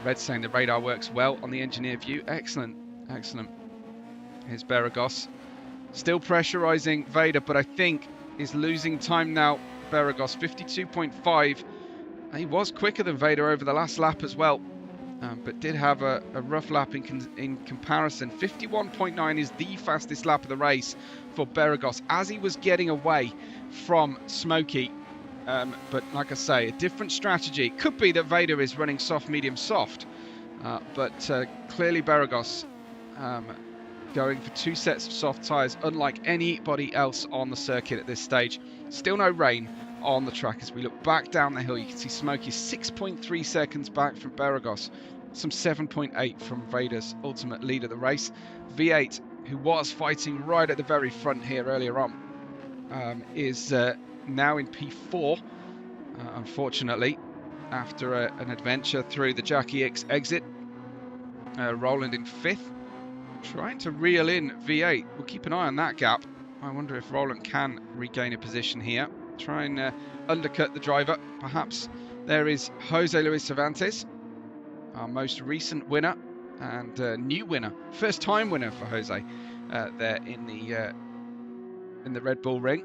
Red saying the radar works well on the engineer view. Excellent, excellent. Here's Beragos. Still pressurising Vader, but I think is losing time now. Beragos, 52.5. He was quicker than Vader over the last lap as well, but did have a rough lap in comparison. 51.9 is the fastest lap of the race for Beragos as he was getting away from Smokey. But like I say, a different strategy. It could be that Vader is running soft, medium, soft, but clearly Beragos going for 2 sets of soft tyres, unlike anybody else on the circuit at this stage. Still no rain on the track. As we look back down the hill, you can see Smokey 6.3 seconds back from Beragos, some 7.8 from Vader's ultimate lead of the race. V8, who was fighting right at the very front here earlier on, is now in P4, unfortunately, after an adventure through the Jackie X exit. Roland in 5th, trying to reel in V8. We'll keep an eye on that gap. I wonder if Roland can regain a position here. Try and undercut the driver. Perhaps there is Jose Luis Cervantes, our most recent winner and new winner, first time winner for Jose there in the Red Bull ring.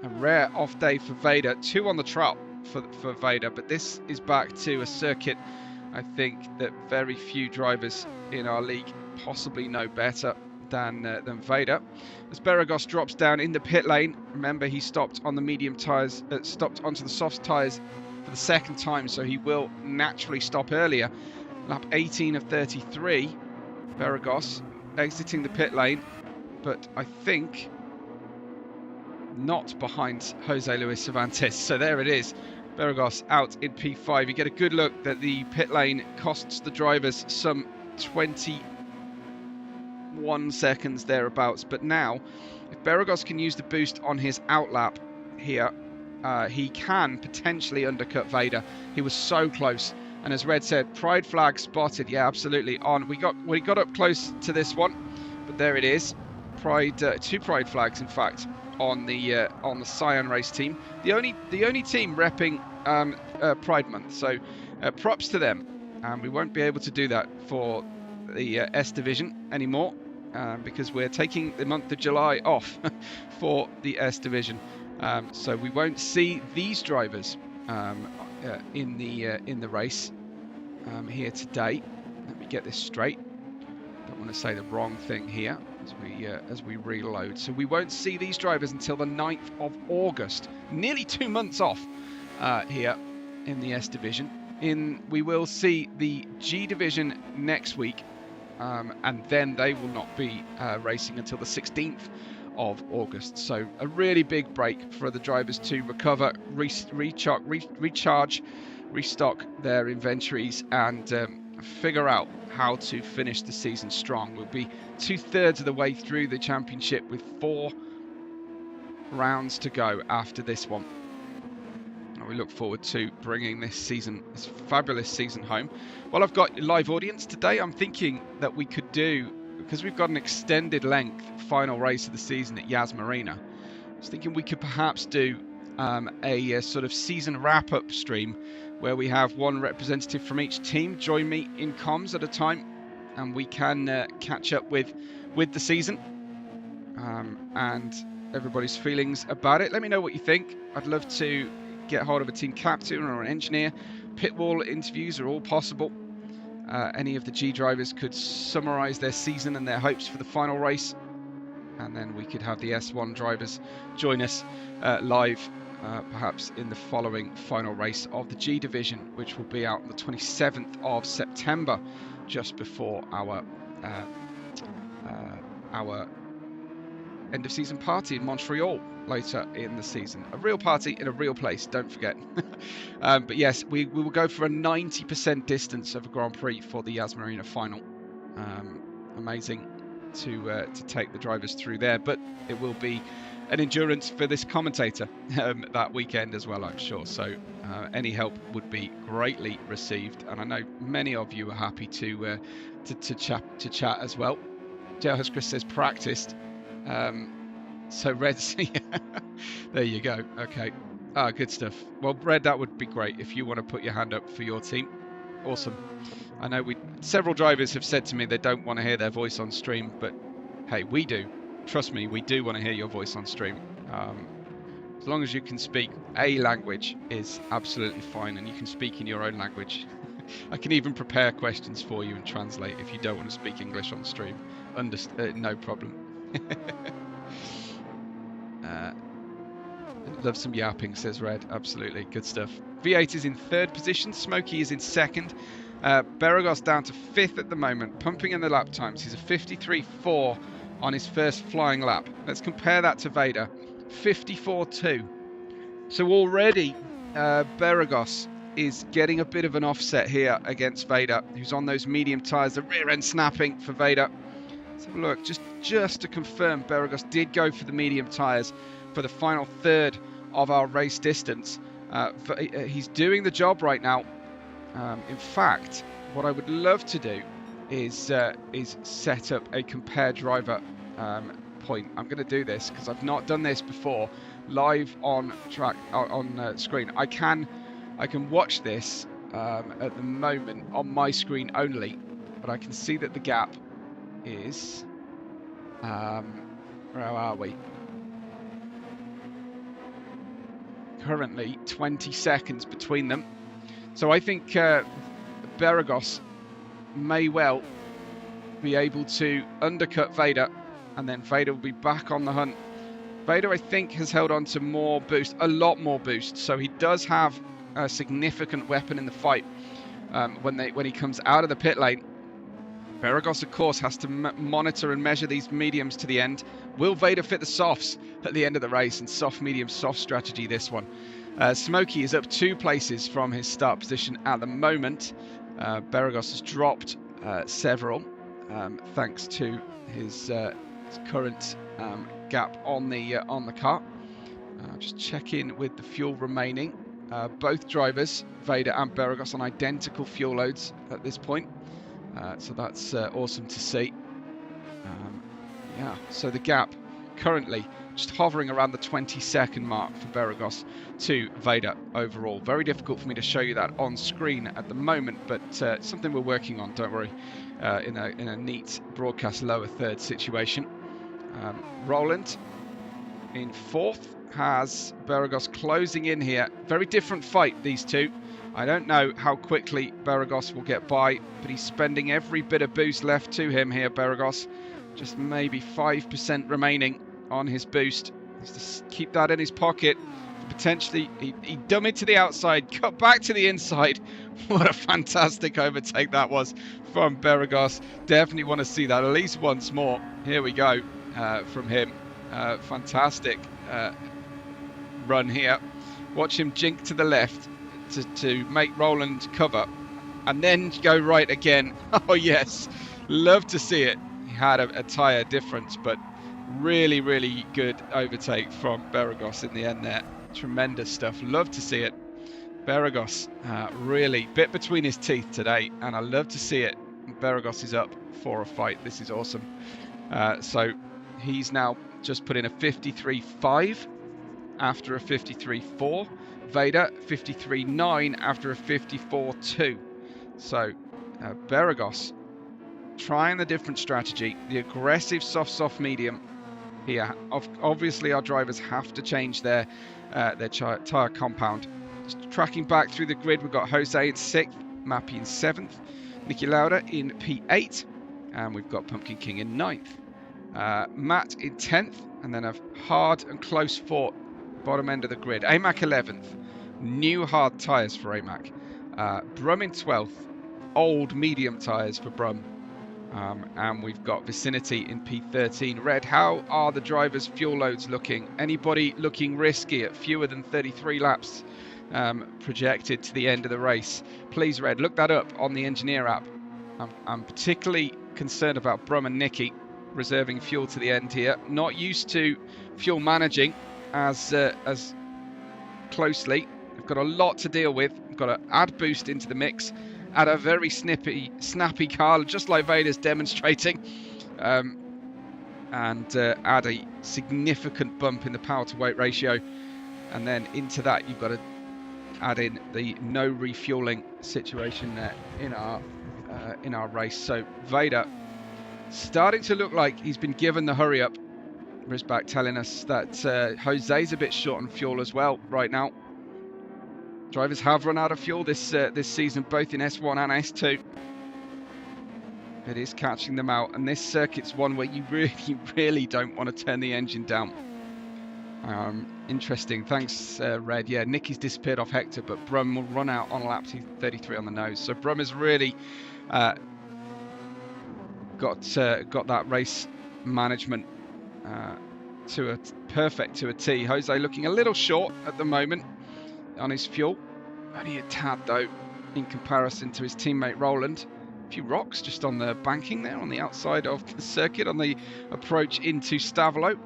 A rare off day for Vader, 2 on the trot for Vader, but this is back to a circuit I think that very few drivers in our league possibly know better than Vader. As Beragos drops down in the pit lane, remember he stopped on the medium tyres, stopped onto the soft tyres for the second time, so he will naturally stop earlier. Lap 18 of 33, Beragos exiting the pit lane, but I think not behind Jose Luis Cervantes. So there it is, Beragos out in P5. You get a good look that the pit lane costs the drivers some 21 seconds thereabouts, but now if Beragos can use the boost on his outlap here, he can potentially undercut Vader. He was so close, and as Red said, pride flag spotted. Yeah, absolutely on. We got up close to this one, but there it is. Pride, 2 pride flags in fact on the Cyan race team, the only team repping Pride Month. So props to them. We won't be able to do that for the S division anymore because we're taking the month of July off for the S division. So we won't see these drivers in the race here today. Let me get this straight. Don't want to say the wrong thing here as we reload. So we won't see these drivers until the 9th of August. Nearly 2 months off here in the S division. We will see the G division next week, and then they will not be racing until the 16th of August. So a really big break for the drivers to recover, recharge, restock their inventories, and figure out how to finish the season strong. We'll be 2/3 of the way through the championship with 4 rounds to go after this one. And we look forward to bringing this fabulous season home. Well, I've got a live audience today. I'm thinking that we could do, because we've got an extended length final race of the season at Yas Marina, I was thinking we could perhaps do a sort of season wrap-up stream where we have one representative from each team join me in comms at a time, and we can catch up with the season and everybody's feelings about it. Let me know what you think. I'd love to get hold of a team captain or an engineer. Pit wall interviews are all possible. Any of the G drivers could summarise their season and their hopes for the final race, and then we could have the S1 drivers join us live perhaps in the following final race of the G division, which will be out on the 27th of September, just before our end of season party in Montreal later in the season. A real party in a real place, don't forget. But yes, we will go for a 90% distance of a Grand Prix for the Yas Marina final. Amazing to take the drivers through there, but it will be an endurance for this commentator that weekend as well, I'm sure. So any help would be greatly received, and I know many of you are happy to chat as well. Chris says practiced. So Red, there you go. Okay, good stuff. Well, Red, that would be great if you want to put your hand up for your team. Awesome. I know several drivers have said to me they don't want to hear their voice on stream, but hey, we do. Trust me, we do want to hear your voice on stream. As long as you can speak a language is absolutely fine, and you can speak in your own language. I can even prepare questions for you and translate if you don't want to speak English on stream. No problem. Love some yapping, says Red. Absolutely, good stuff. V8 is in 3rd position. Smokey is in 2nd. Beragos down to 5th at the moment, pumping in the lap times. He's a 53.4 on his first flying lap. Let's compare that to Vader, 54.2. So already Beragos is getting a bit of an offset here against Vader, who's on those medium tyres. The rear end snapping for Vader. Let's have a look. Just to confirm, Beragos did go for the medium tyres for the final third of our race distance. He's doing the job right now. In fact, what I would love to do is set up a compare driver point. I'm going to do this because I've not done this before live on track on screen. I can watch this at the moment on my screen only, but I can see that the gap is where are we? Currently 20 seconds between them. So I think Beragos may well be able to undercut Vader, and then Vader will be back on the hunt. Vader, I think, has held on to more boost, a lot more boost, so he does have a significant weapon in the fight when he comes out of the pit lane. Beragos, of course, has to monitor and measure these mediums to the end. Will Vader fit the softs at the end of the race? And soft, medium, soft strategy, this one. Smokey is up 2 places from his start position at the moment. Beragos has dropped several thanks to his current gap on the car. Just check in with the fuel remaining. Both drivers, Vader and Beragos, on identical fuel loads at this point. So that's awesome to see. Yeah, so the gap currently just hovering around the 20-second mark for Beragos to Vader overall. Very difficult for me to show you that on screen at the moment, but something we're working on, don't worry, in a neat broadcast lower third situation. Roland in 4th has Beragos closing in here. Very different fight, these two. I don't know how quickly Beragos will get by, but he's spending every bit of boost left to him here, Beragos. Just maybe 5% remaining on his boost. Just keep that in his pocket. Potentially, he dumb it to the outside, cut back to the inside. What a fantastic overtake that was from Beragos. Definitely want to see that at least once more. Here we go from him. Fantastic run here. Watch him jink to the left to make Roland cover, and then go right again. Oh yes, love to see it. He had a tyre difference, but really, really good overtake from Beragos in the end there. Tremendous stuff. Love to see it. Beragos really bit between his teeth today, and I love to see it. Beragos is up for a fight. This is awesome. So he's now just put in a 53.5 after a 53.4. Vader 53.9 after a 54.2. So Beragos trying the different strategy, the aggressive soft medium here. Obviously our drivers have to change their tyre compound. Just tracking back through the grid, we've got Jose in 6th, Mappy in 7th, Niki Lauda in P8, and we've got Pumpkin King in 9th. Matt in 10th, and then a hard and close fought bottom end of the grid. AMAC 11th, new hard tyres for AMAC. Brum in 12th, old medium tyres for Brum. And we've got Vicinity in P13. Red, how are the drivers' fuel loads looking? Anybody looking risky at fewer than 33 laps projected to the end of the race? Please, Red, look that up on the engineer app. I'm particularly concerned about Brum and Nicky reserving fuel to the end here. Not used to fuel managing as closely. We've got a lot to deal with. We've got to add boost into the mix, add a very snappy car, just like Vader's demonstrating, and add a significant bump in the power to weight ratio, and then into that you've got to add in the no refueling situation there in our race. So Vader starting to look like he's been given the hurry up. Risbach telling us that Jose's a bit short on fuel as well right now. Drivers have run out of fuel this season, both in S1 and S2. It is catching them out, and this circuit's one where you really don't want to turn the engine down. Interesting. Thanks, Red. Yeah, Nicky's disappeared off Hector, but Brum will run out on lap 33 on the nose. So Brum has really got that race management perfect to a T. Jose looking a little short at the moment on his fuel, only a tad though in comparison to his teammate Roland. A few rocks just on the banking there on the outside of the circuit on the approach into Stavolo.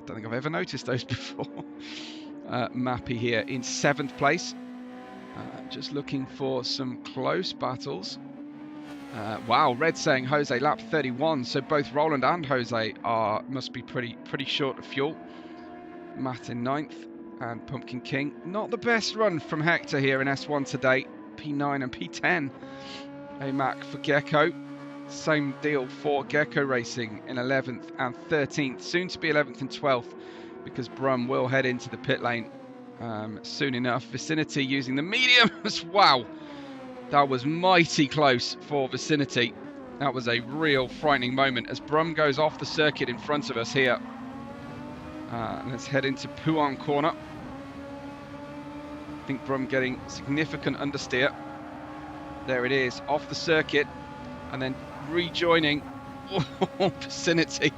Don't think I've ever noticed those before. Mappy here in 7th place, just looking for some close battles. Wow, Red saying Jose lap 31, so both Roland and Jose must be pretty short of fuel. Matt in 9th, and Pumpkin King, not the best run from Hector here in S1 today. P9 and P10. AMAC for Gecko, same deal for Gecko Racing in 11th and 13th, soon to be 11th and 12th, because Brum will head into the pit lane soon enough. Vicinity using the mediums. Wow, that was mighty close for Vicinity. That was a real frightening moment as Brum goes off the circuit in front of us here. Let's head into Puan corner. I think Brum getting significant understeer. There it is, off the circuit, and then rejoining Vicinity.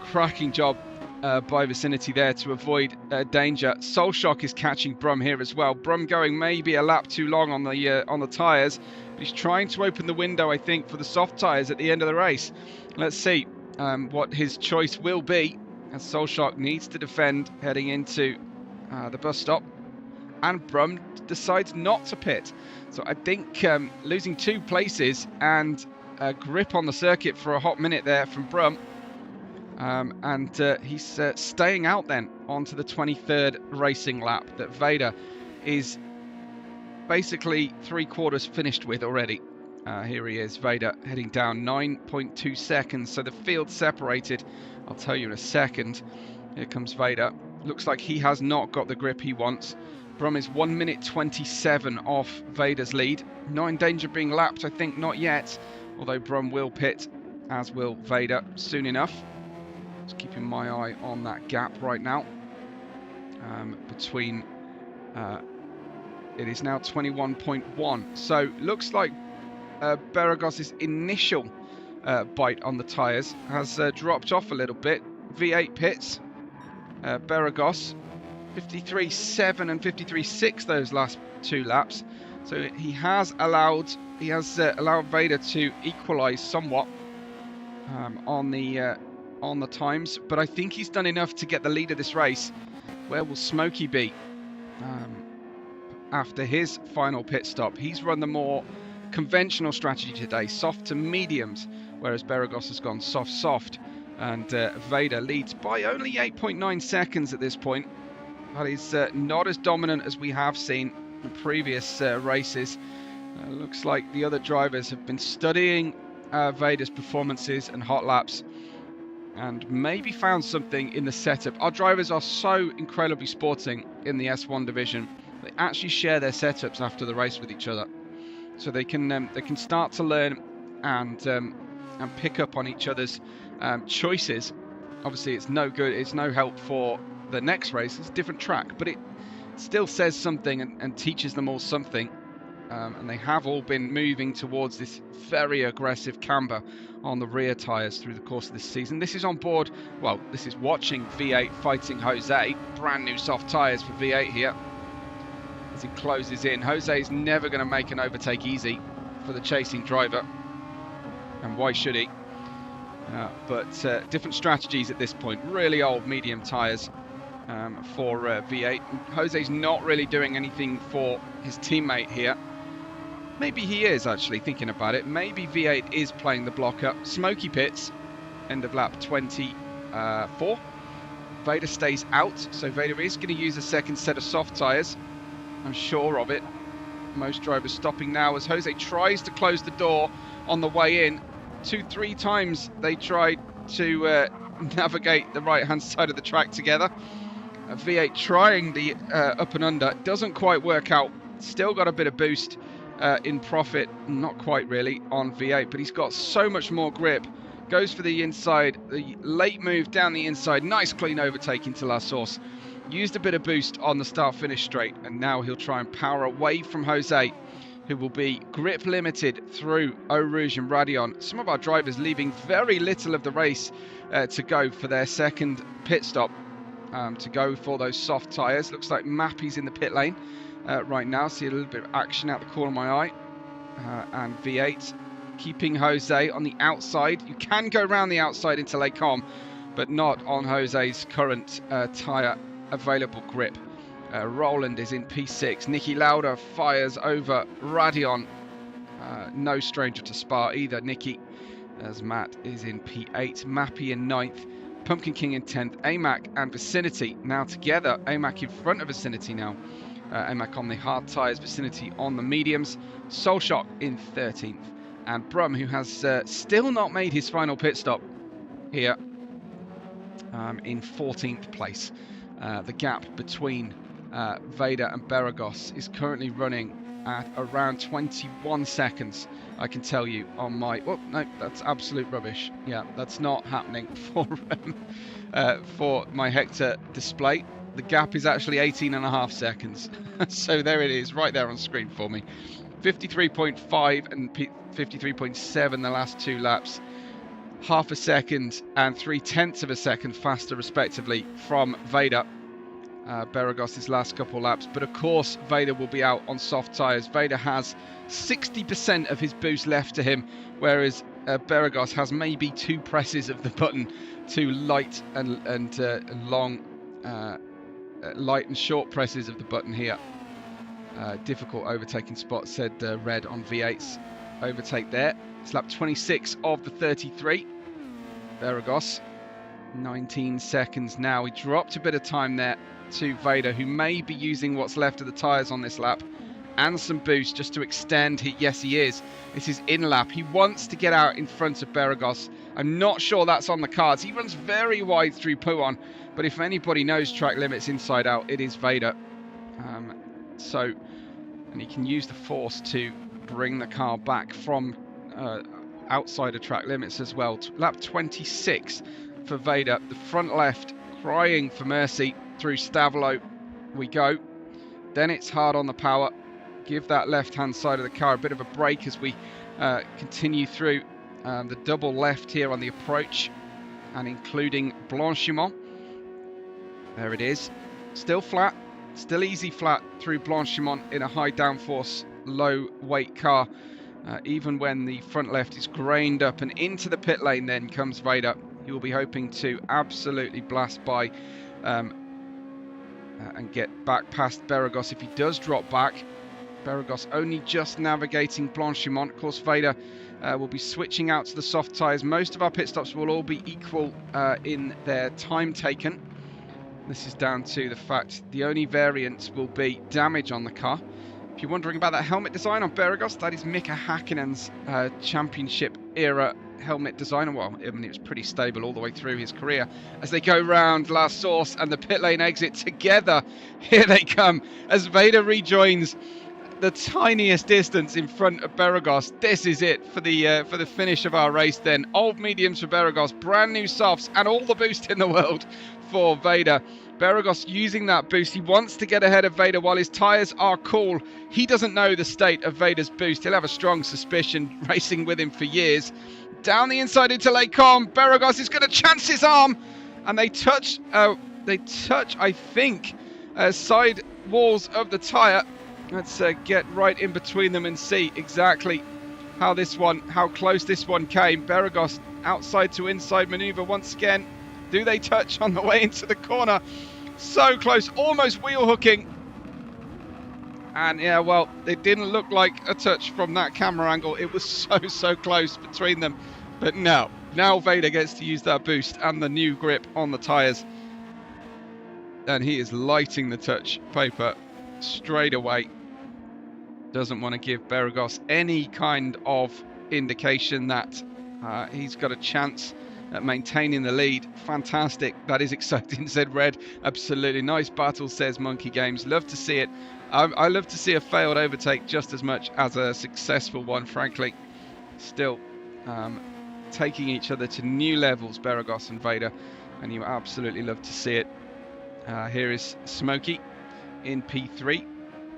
Cracking job by Vicinity there to avoid danger. Soul Shock is catching Brum here as well. Brum going maybe a lap too long on the tyres, but he's trying to open the window, I think, for the soft tyres at the end of the race. Let's see what his choice will be, as Soul Shock needs to defend heading into the bus stop, and Brum decides not to pit. So I think losing 2 places and a grip on the circuit for a hot minute there from Brum, and he's staying out then onto the 23rd racing lap that Vader is basically 3/4 finished with already. Here he is, Vader heading down 9.2 seconds, so the field separated. I'll tell you in a second. Here comes Vader. Looks like he has not got the grip he wants. Brum is 1 minute 27 off Vader's lead. Not in danger of being lapped, I think, not yet. Although Brum will pit, as will Vader, soon enough. Just keeping my eye on that gap right now. Between, it is now 21.1. So looks like Beragos' initial bite on the tyres has dropped off a little bit. V8 pits. Beragos, 53.7 and 53.6 those last 2 laps. So he has allowed Vader to equalise somewhat on the times, but I think he's done enough to get the lead of this race. Where will Smokey be after his final pit stop? He's run the more conventional strategy today, soft to mediums, whereas Beragos has gone soft, and Vader leads by only 8.9 seconds at this point. That is not as dominant as we have seen in previous races. Looks like the other drivers have been studying Vader's performances and hot laps and maybe found something in the setup. Our drivers are so incredibly sporting in the S1 division. They actually share their setups after the race with each other, so they can start to learn and pick up on each other's choices. Obviously, it's no good. It's no help for the next race. It's a different track, but it still says something and teaches them all something. And they have all been moving towards this very aggressive camber on the rear tyres through the course of this season. This is on board, well, this is watching V8 fighting Jose. Brand new soft tyres for V8 here as he closes in. Jose is never going to make an overtake easy for the chasing driver, and why should he? But different strategies at this point. Really old medium tyres for V8. Jose's not really doing anything for his teammate here. Maybe he is, actually, thinking about it. Maybe V8 is playing the block up. Smokey pits, end of lap 24. Vader stays out, so Vader is going to use a second set of soft tyres. I'm sure of it. Most drivers stopping now as Jose tries to close the door on the way in. 2-3 times they tried to navigate the right-hand side of the track together. V8 trying the up and under. Doesn't quite work out. Still got a bit of boost in profit, not quite really, on V8, but he's got so much more grip. Goes for the inside, the late move down the inside, nice clean overtake into La Source. Used a bit of boost on the start-finish straight, and now he'll try and power away from Jose, who will be grip limited through Eau Rouge and Radion. Some of our drivers leaving very little of the race to go for their second pit stop, to go for those soft tyres. Looks like Mappy's in the pit lane right now. See a little bit of action out the corner of my eye. And V8 keeping Jose on the outside. You can go around the outside into Les Combes, but not on Jose's current tyre available grip. Roland is in P6. Niki Lauda fires over Radion. No stranger to Spa either, Niki, as Matt is in P8. Mappy in 9th. Pumpkin King in 10th. AMAC and Vicinity now together. AMAC in front of Vicinity now. AMAC on the hard tyres, Vicinity on the mediums. Soulshock in 13th. And Brum, who has still not made his final pit stop here, in 14th place. The gap between Vader and Beragos is currently running at around 21 seconds, I can tell you on my... Oh, no, that's absolute rubbish. Yeah, that's not happening for my Hector display. The gap is actually 18.5 seconds. So there it is, right there on screen for me. 53.5 and 53.7 the last 2 laps. Half a second and 0.3 of a second faster, respectively, from Vader. Beragos' last couple laps, but of course Vader will be out on soft tyres. Vader has 60% of his boost left to him, whereas Beragos has maybe 2 presses of the button, 2 light and long, light and short presses of the button here. Difficult overtaking spot, said Red on V8's overtake there. It's lap 26 of the 33. Beragos, 19 seconds now. He dropped a bit of time there to Vader, who may be using what's left of the tyres on this lap and some boost just to extend. Yes, he is. This is in lap. He wants to get out in front of Beragos. I'm not sure that's on the cards. He runs very wide through Pouhon, but if anybody knows track limits inside out, it is Vader. And he can use the force to bring the car back from outside of track limits as well. Lap 26 for Vader. The front left crying for mercy through Stavelot we go. Then it's hard on the power. Give that left-hand side of the car a bit of a break as we continue through the double left here on the approach. and including Blanchimont. There it is. Still flat, still easy flat through Blanchimont in a high downforce, low weight car. Even when the front left is grained up, and into the pit lane then comes Vader. He will be hoping to absolutely blast by and get back past Beragos if he does drop back. Beragos only just navigating Blanchimont. Of course, Vader will be switching out to the soft tyres. Most of our pit stops will all be equal in their time taken. This is down to the fact the only variance will be damage on the car. If you're wondering about that helmet design on Beragos, that is Mika Häkkinen's championship era helmet design. Well, I mean, it was pretty stable all the way through his career. As they go round La Source and the pit lane exit together, here they come as Vader rejoins the tiniest distance in front of Beragos. This is it for the finish of our race then. Old mediums for Beragos, brand new softs, and all the boost in the world for Vader. Beragos using that boost. He wants to get ahead of Vader while his tyres are cool. He doesn't know the state of Vader's boost. He'll have a strong suspicion, racing with him for years. Down the inside into Les Combes. Beragos is going to chance his arm, and they touch, I think, side walls of the tyre. Let's get right in between them and see exactly how close this one came. Beragos outside to inside manoeuvre once again. Do they touch on the way into the corner? So close, almost wheel hooking. And yeah, well, it didn't look like a touch from that camera angle. It was so close between them. But now Vader gets to use that boost and the new grip on the tyres. And he is lighting the touch paper straight away. Doesn't want to give Beragos any kind of indication that he's got a chance at maintaining the lead. Fantastic. That is exciting, said Red. Absolutely. Nice battle, says Monkey Games. Love to see it. I love to see a failed overtake just as much as a successful one, frankly. Still taking each other to new levels, Beragos and Vader, and you absolutely love to see it. Here is Smokey in P3,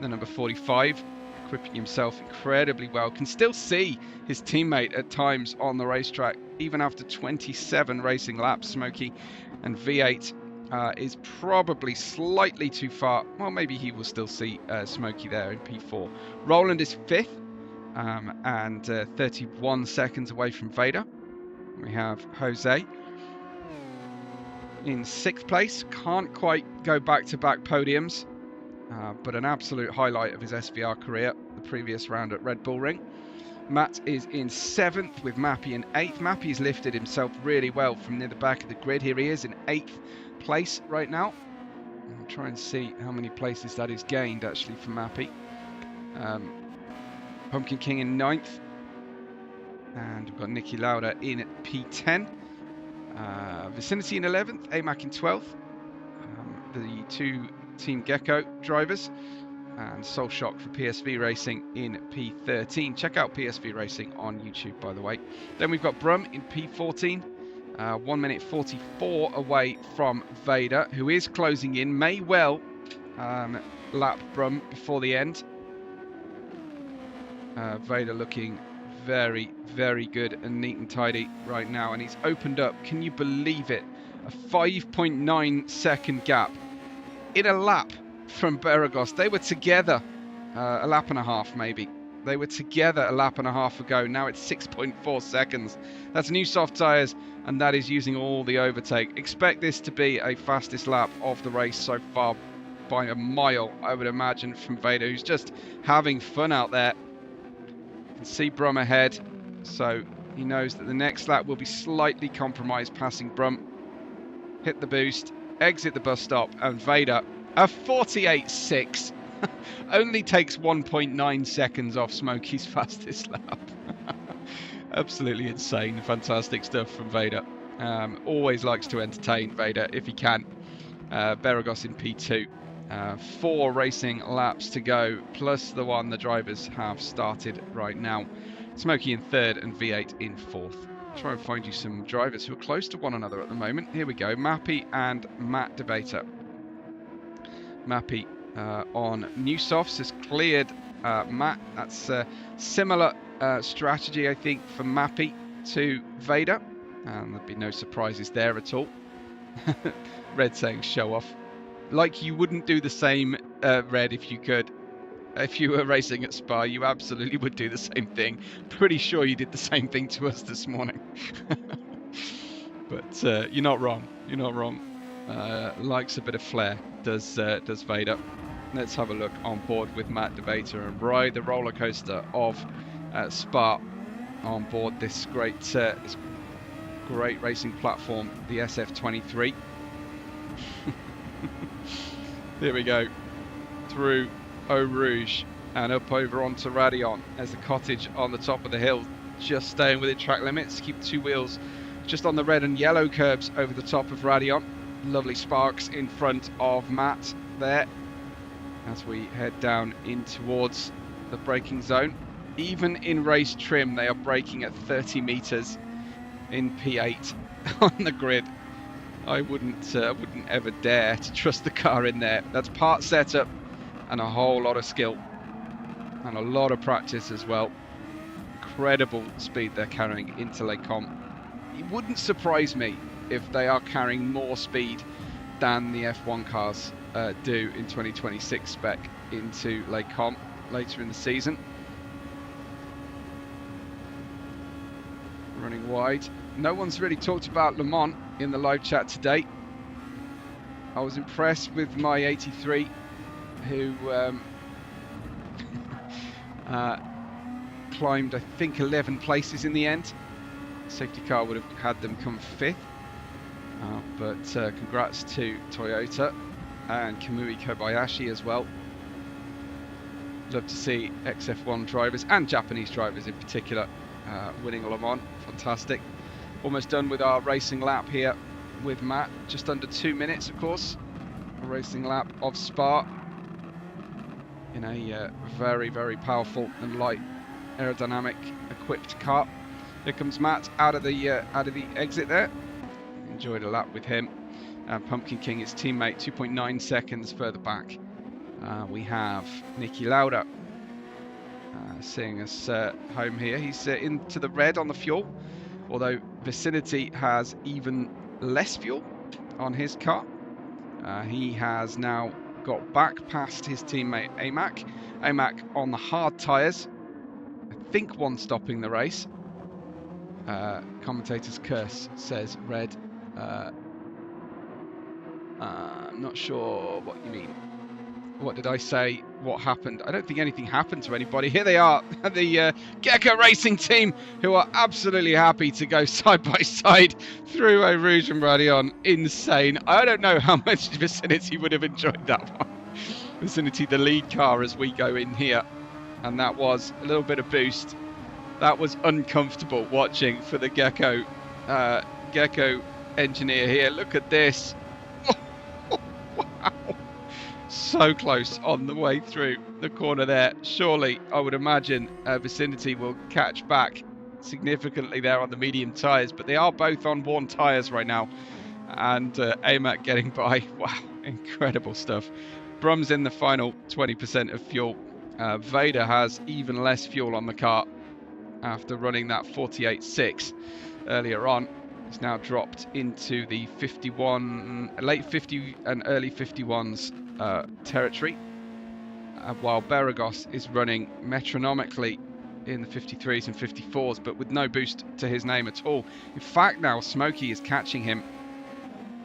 the number 45. Equipping himself incredibly well. Can still see his teammate at times on the racetrack, even after 27 racing laps. Smokey, and V8 is probably slightly too far. Well, maybe he will still see Smokey there in P4. Roland is 5th and 31 seconds away from Vader. We have Jose in 6th place. Can't quite go back-to-back podiums. But an absolute highlight of his SVR career, the previous round at Red Bull Ring. Matt is in 7th with Mappy in 8th. Mappy's lifted himself really well from near the back of the grid. Here he is in 8th place right now. I'll try and see how many places that is gained actually for Mappy. Pumpkin King in 9th. And we've got Nicky Lauda in P10. Vicinity in 11th, AMAC in 12th. The two Team Gecko drivers, and Soul Shock for PSV Racing in P13. Check out PSV Racing on YouTube, by the way. Then we've got Brum in P14, 1 minute 44 away from Vader, who is closing in, may well lap Brum before the end. Vader looking very good and neat and tidy right now, and he's opened up, can you believe it, a 5.9 second gap in a lap from Beragos. They were together a lap and a half, maybe. They were together a lap and a half ago. Now it's 6.4 seconds. That's new soft tyres, and that is using all the overtake. Expect this to be a fastest lap of the race so far by a mile, I would imagine, from Vader, who's just having fun out there. You can see Brum ahead, so he knows that the next lap will be slightly compromised, passing Brum. Hit the boost, exit the bus stop, and Vader, a 48.6, only takes 1.9 seconds off Smokey's fastest lap. Absolutely insane. Fantastic stuff from Vader. Always likes to entertain Vader if he can. Beragos in P2. 4 racing laps to go, plus the one the drivers have started right now. Smokey in 3rd and V8 in 4th. Try and find you some drivers who are close to one another at the moment. Here we go, Mappy and Matt Debater. Mappy on new softs has cleared Matt. That's a similar strategy, I think, for Mappy to Vader. And there'd be no surprises there at all. Red saying show off. Like you wouldn't do the same, Red, if you could. If you were racing at Spa, you absolutely would do the same thing. Pretty sure you did the same thing to us this morning. But you're not wrong. You're not wrong. Likes a bit of flair, does Vader. Let's have a look on board with Matt Debater and ride the roller coaster of Spa on board this great racing platform, the SF23. Here we go, through Eau Rouge and up over onto Raidillon as the cottage on the top of the hill, just staying within track limits. Keep two wheels just on the red and yellow curbs over the top of Raidillon. Lovely sparks in front of Matt there as we head down in towards the braking zone. Even in race trim, they are braking at 30 meters in P8 on the grid. I wouldn't ever dare to trust the car in there. That's part setup and a whole lot of skill and a lot of practice as well. Incredible speed they're carrying into Les Combes. It wouldn't surprise me if they are carrying more speed than the F1 cars do in 2026 spec into Les Combes later in the season. Running wide. No one's really talked about Le Mans in the live chat today. I was impressed with my 83 who climbed, I think, 11 places in the end. Safety car would have had them come 5th. But congrats to Toyota and Kamui Kobayashi as well. Love to see XF1 drivers and Japanese drivers in particular winning Le Mans. Fantastic. Almost done with our racing lap here with Matt. Just under 2 minutes, of course. A racing lap of Spa in a very, very powerful and light aerodynamic equipped car. Here comes Matt out of the exit there. Enjoyed a lap with him. Pumpkin King, his teammate, 2.9 seconds further back. We have Niki Lauda seeing us home here. He's into the red on the fuel, although Vicinity has even less fuel on his car. He has now got back past his teammate Amac. Amac on the hard tyres. I think one stopping the race. Commentator's curse says red. I'm not sure what you mean. What did I say? What happened? I don't think anything happened to anybody. Here they are, the Gecko Racing team, who are absolutely happy to go side by side through Eau Rouge and Raidillon. Insane. I don't know how much Vicinity would have enjoyed that one. Vicinity, the lead car as we go in here. And that was a little bit of boost. That was uncomfortable watching for the Gecko engineer here. Look at this. Wow. So close on the way through the corner there. Surely, I would imagine Vicinity will catch back significantly there on the medium tyres, but they are both on worn tyres right now. And Amac getting by. Wow, incredible stuff. Brum's in the final 20% of fuel. Vader has even less fuel on the car after running that 48.6 earlier on. It's now dropped into the 51, late 50 and early 51s territory, while Beragos is running metronomically in the 53s and 54s, but with no boost to his name at all. In fact, now Smokey is catching him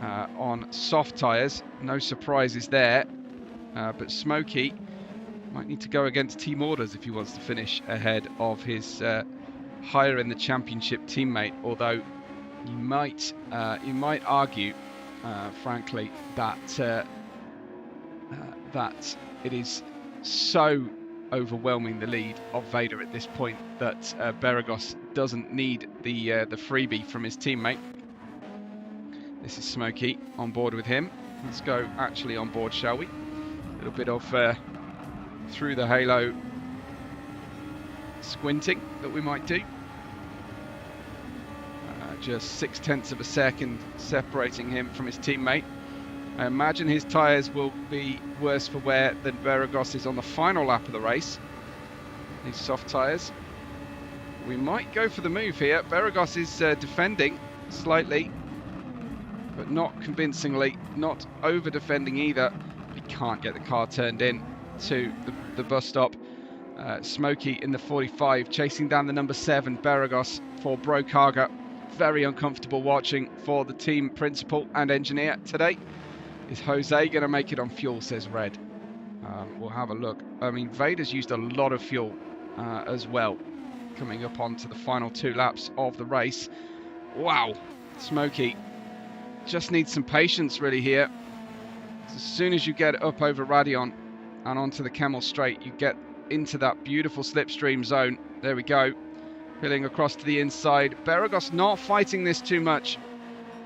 on soft tyres. No surprises there, but Smokey might need to go against team orders if he wants to finish ahead of his higher in the championship teammate, although you might argue, frankly, that it is so overwhelming the lead of Vader at this point that Beragos doesn't need the freebie from his teammate. This is Smokey on board with him. Let's go actually on board, shall we? A little bit of through the halo squinting that we might do. Just 0.6 of a second separating him from his teammate. I imagine his tyres will be worse for wear than Beragos is on the final lap of the race. These soft tyres. We might go for the move here. Beragos is defending slightly, but not convincingly, not over defending either. He can't get the car turned in to the bus stop. Smokey in the 45, chasing down the number 7, Beragos for Brokaga. Very uncomfortable watching for the team principal and engineer today. Is Jose going to make it on fuel, says Red. We'll have a look. I mean, Vader's used a lot of fuel as well, coming up onto the final 2 laps of the race. Wow, Smokey just needs some patience really here. As soon as you get up over Radion and onto the Kemmel Straight, you get into that beautiful slipstream zone. There we go, peeling across to the inside. Beragos not fighting this too much.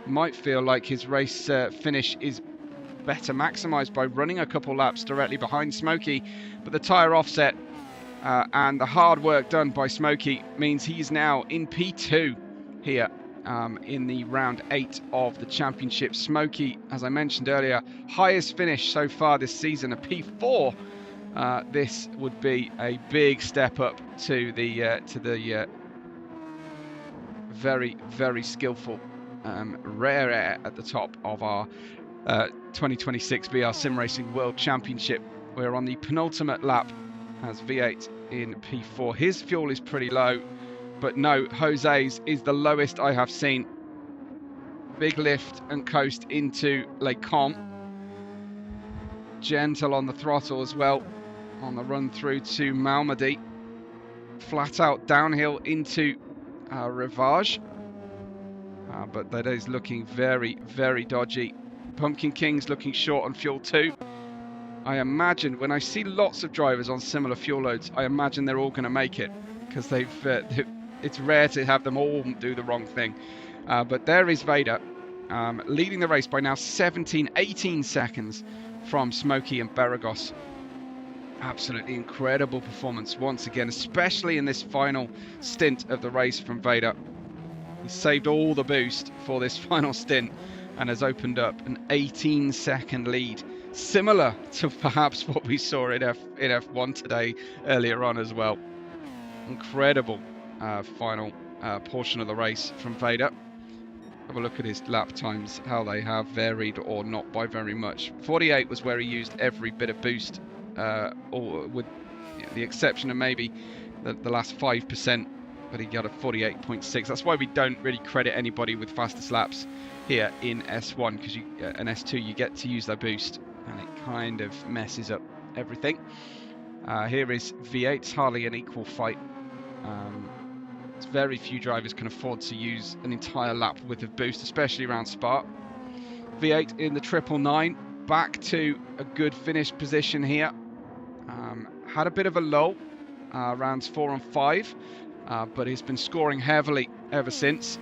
Might feel like his race finish is better maximised by running a couple laps directly behind Smokey, but the tyre offset and the hard work done by Smokey means he's now in P2 here in the round 8 of the championship. Smokey, as I mentioned earlier, highest finish so far this season, a P4. This would be a big step up to the very, very skillful Rare Air at the top of our 2026 VR Sim Racing World Championship. We're on the penultimate lap as V8 in P4. His fuel is pretty low, but no, Jose's is the lowest I have seen. Big lift and coast into Les Comps. Gentle on the throttle as well on the run through to Malmedy. Flat out downhill into Rivage. But that is looking very, very dodgy. Pumpkin King's looking short on fuel too. I imagine when I see lots of drivers on similar fuel loads, I imagine they're all going to make it, because it's rare to have them all do the wrong thing. But there is Vader leading the race by now 18 seconds from Smokey and Beragos. Absolutely incredible performance once again, especially in this final stint of the race from Vader. He saved all the boost for this final stint and has opened up an 18-second lead, similar to perhaps what we saw in F1 today earlier on as well. Incredible final portion of the race from Vader. Have a look at his lap times, how they have varied or not by very much. 48 was where he used every bit of boost, or with the exception of maybe the last 5%. But he got a 48.6. That's why we don't really credit anybody with fastest laps here in S1, because in S2 you get to use their boost and it kind of messes up everything. Here is V8. It's hardly an equal fight. It's very few drivers can afford to use an entire lap with a boost, especially around Spa. V8 in the 999, back to a good finish position here. Had a bit of a lull rounds 4 and 5. But he's been scoring heavily ever since.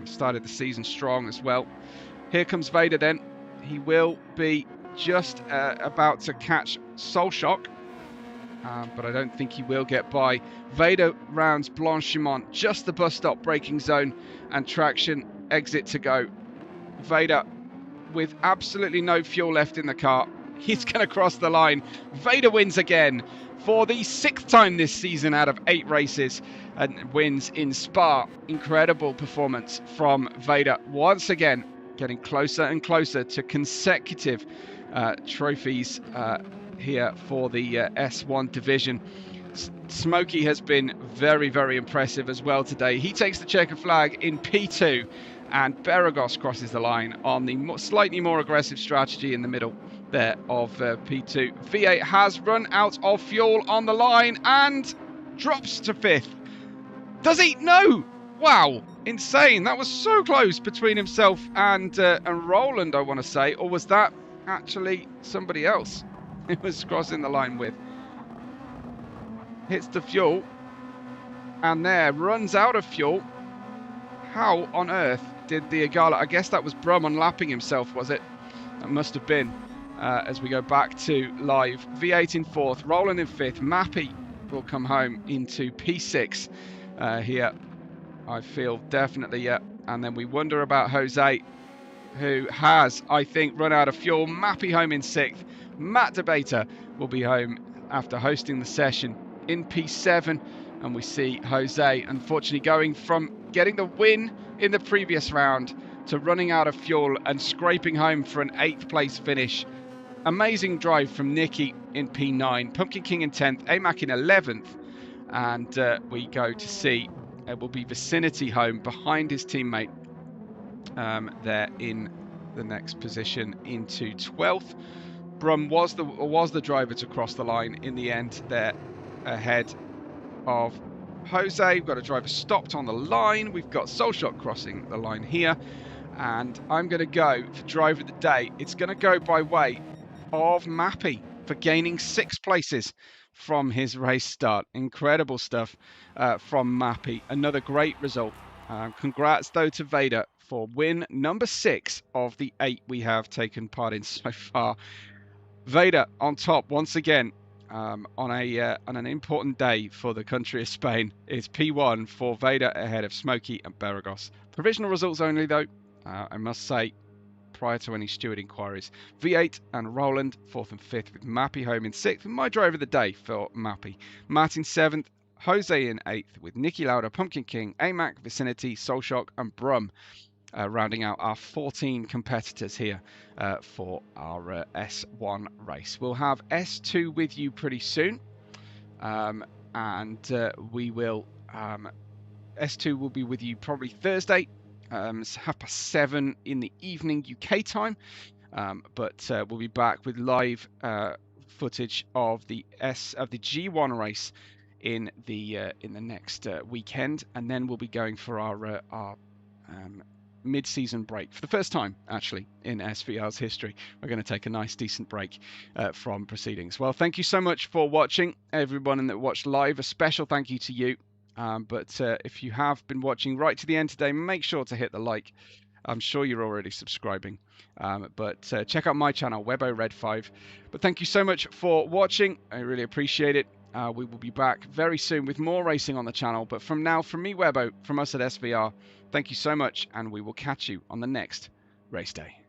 Started the season strong as well. Here comes Vader then. He will be just about to catch Soul Shock, but I don't think he will get by. Vader rounds Blanchimont, just the bus stop braking zone and traction exit to go. Vader with absolutely no fuel left in the car. He's going to cross the line. Vader wins again for the 6th time this season out of 8 races and wins in Spa. Incredible performance from Vader. Once again, getting closer and closer to consecutive trophies here for the S1 division. Smokey has been very, very impressive as well today. He takes the checker flag in P2 and Beragos crosses the line on the slightly more aggressive strategy in the middle there of P2. V8 has run out of fuel on the line and drops to 5th. Does he? No! Wow, insane. That was so close between himself and Roland, I want to say. Or was that actually somebody else he was crossing the line with? Hits the fuel and there runs out of fuel. How on earth did the Agala? I guess that was Brum unlapping himself, was it? That must have been. As we go back to live, V8 in 4th, Roland in 5th, Mappy will come home into P6 here, I feel definitely, yeah. And then we wonder about Jose, who has, I think, run out of fuel. Mappy home in 6th. Matt Debater will be home after hosting the session in P7, and we see Jose unfortunately going from getting the win in the previous round to running out of fuel and scraping home for an 8th place finish. Amazing drive from Nicky in P9, Pumpkin King in 10th, AMAC in 11th, and we go to see it will be Vicinity home behind his teammate there in the next position into 12th. Brum was the driver to cross the line in the end there ahead of Jose. We've got a driver stopped on the line. We've got Soulshot crossing the line here, and I'm going to go for driver of the day. It's going to go by way of Mappy for gaining 6 places from his race start. Incredible stuff from Mappy. Another great result. Congrats though to Vader for win number 6 of the 8 we have taken part in so far. Vader on top once again on an important day for the country of Spain. It's P1 for Vader ahead of Smokey and Beragos. Provisional results only though, I must say, prior to any steward inquiries. V8 and Roland 4th and 5th, with Mappy home in 6th, and my driver of the day for Mappy. Matt in 7th, Jose in 8th, with Nicky Lauda, Pumpkin King, AMAC, Vicinity, Soulshock and Brum rounding out our 14 competitors here for our S1 race. We'll have S2 with you pretty soon, and we will S2 will be with you probably Thursday. It's 7:30 in the evening UK time, but we'll be back with live footage of the G1 race in the next weekend, and then we'll be going for our mid-season break for the first time actually in SVR's history. We're going to take a nice decent break from proceedings. Well, thank you so much for watching, everyone that watched live. A special thank you to you. But if you have been watching right to the end today, make sure to hit the like. I'm sure you're already subscribing. But check out my channel, WebORed5. But thank you so much for watching. I really appreciate it. We will be back very soon with more racing on the channel. But from now, from me, Webbo, from us at SVR, thank you so much, and we will catch you on the next race day.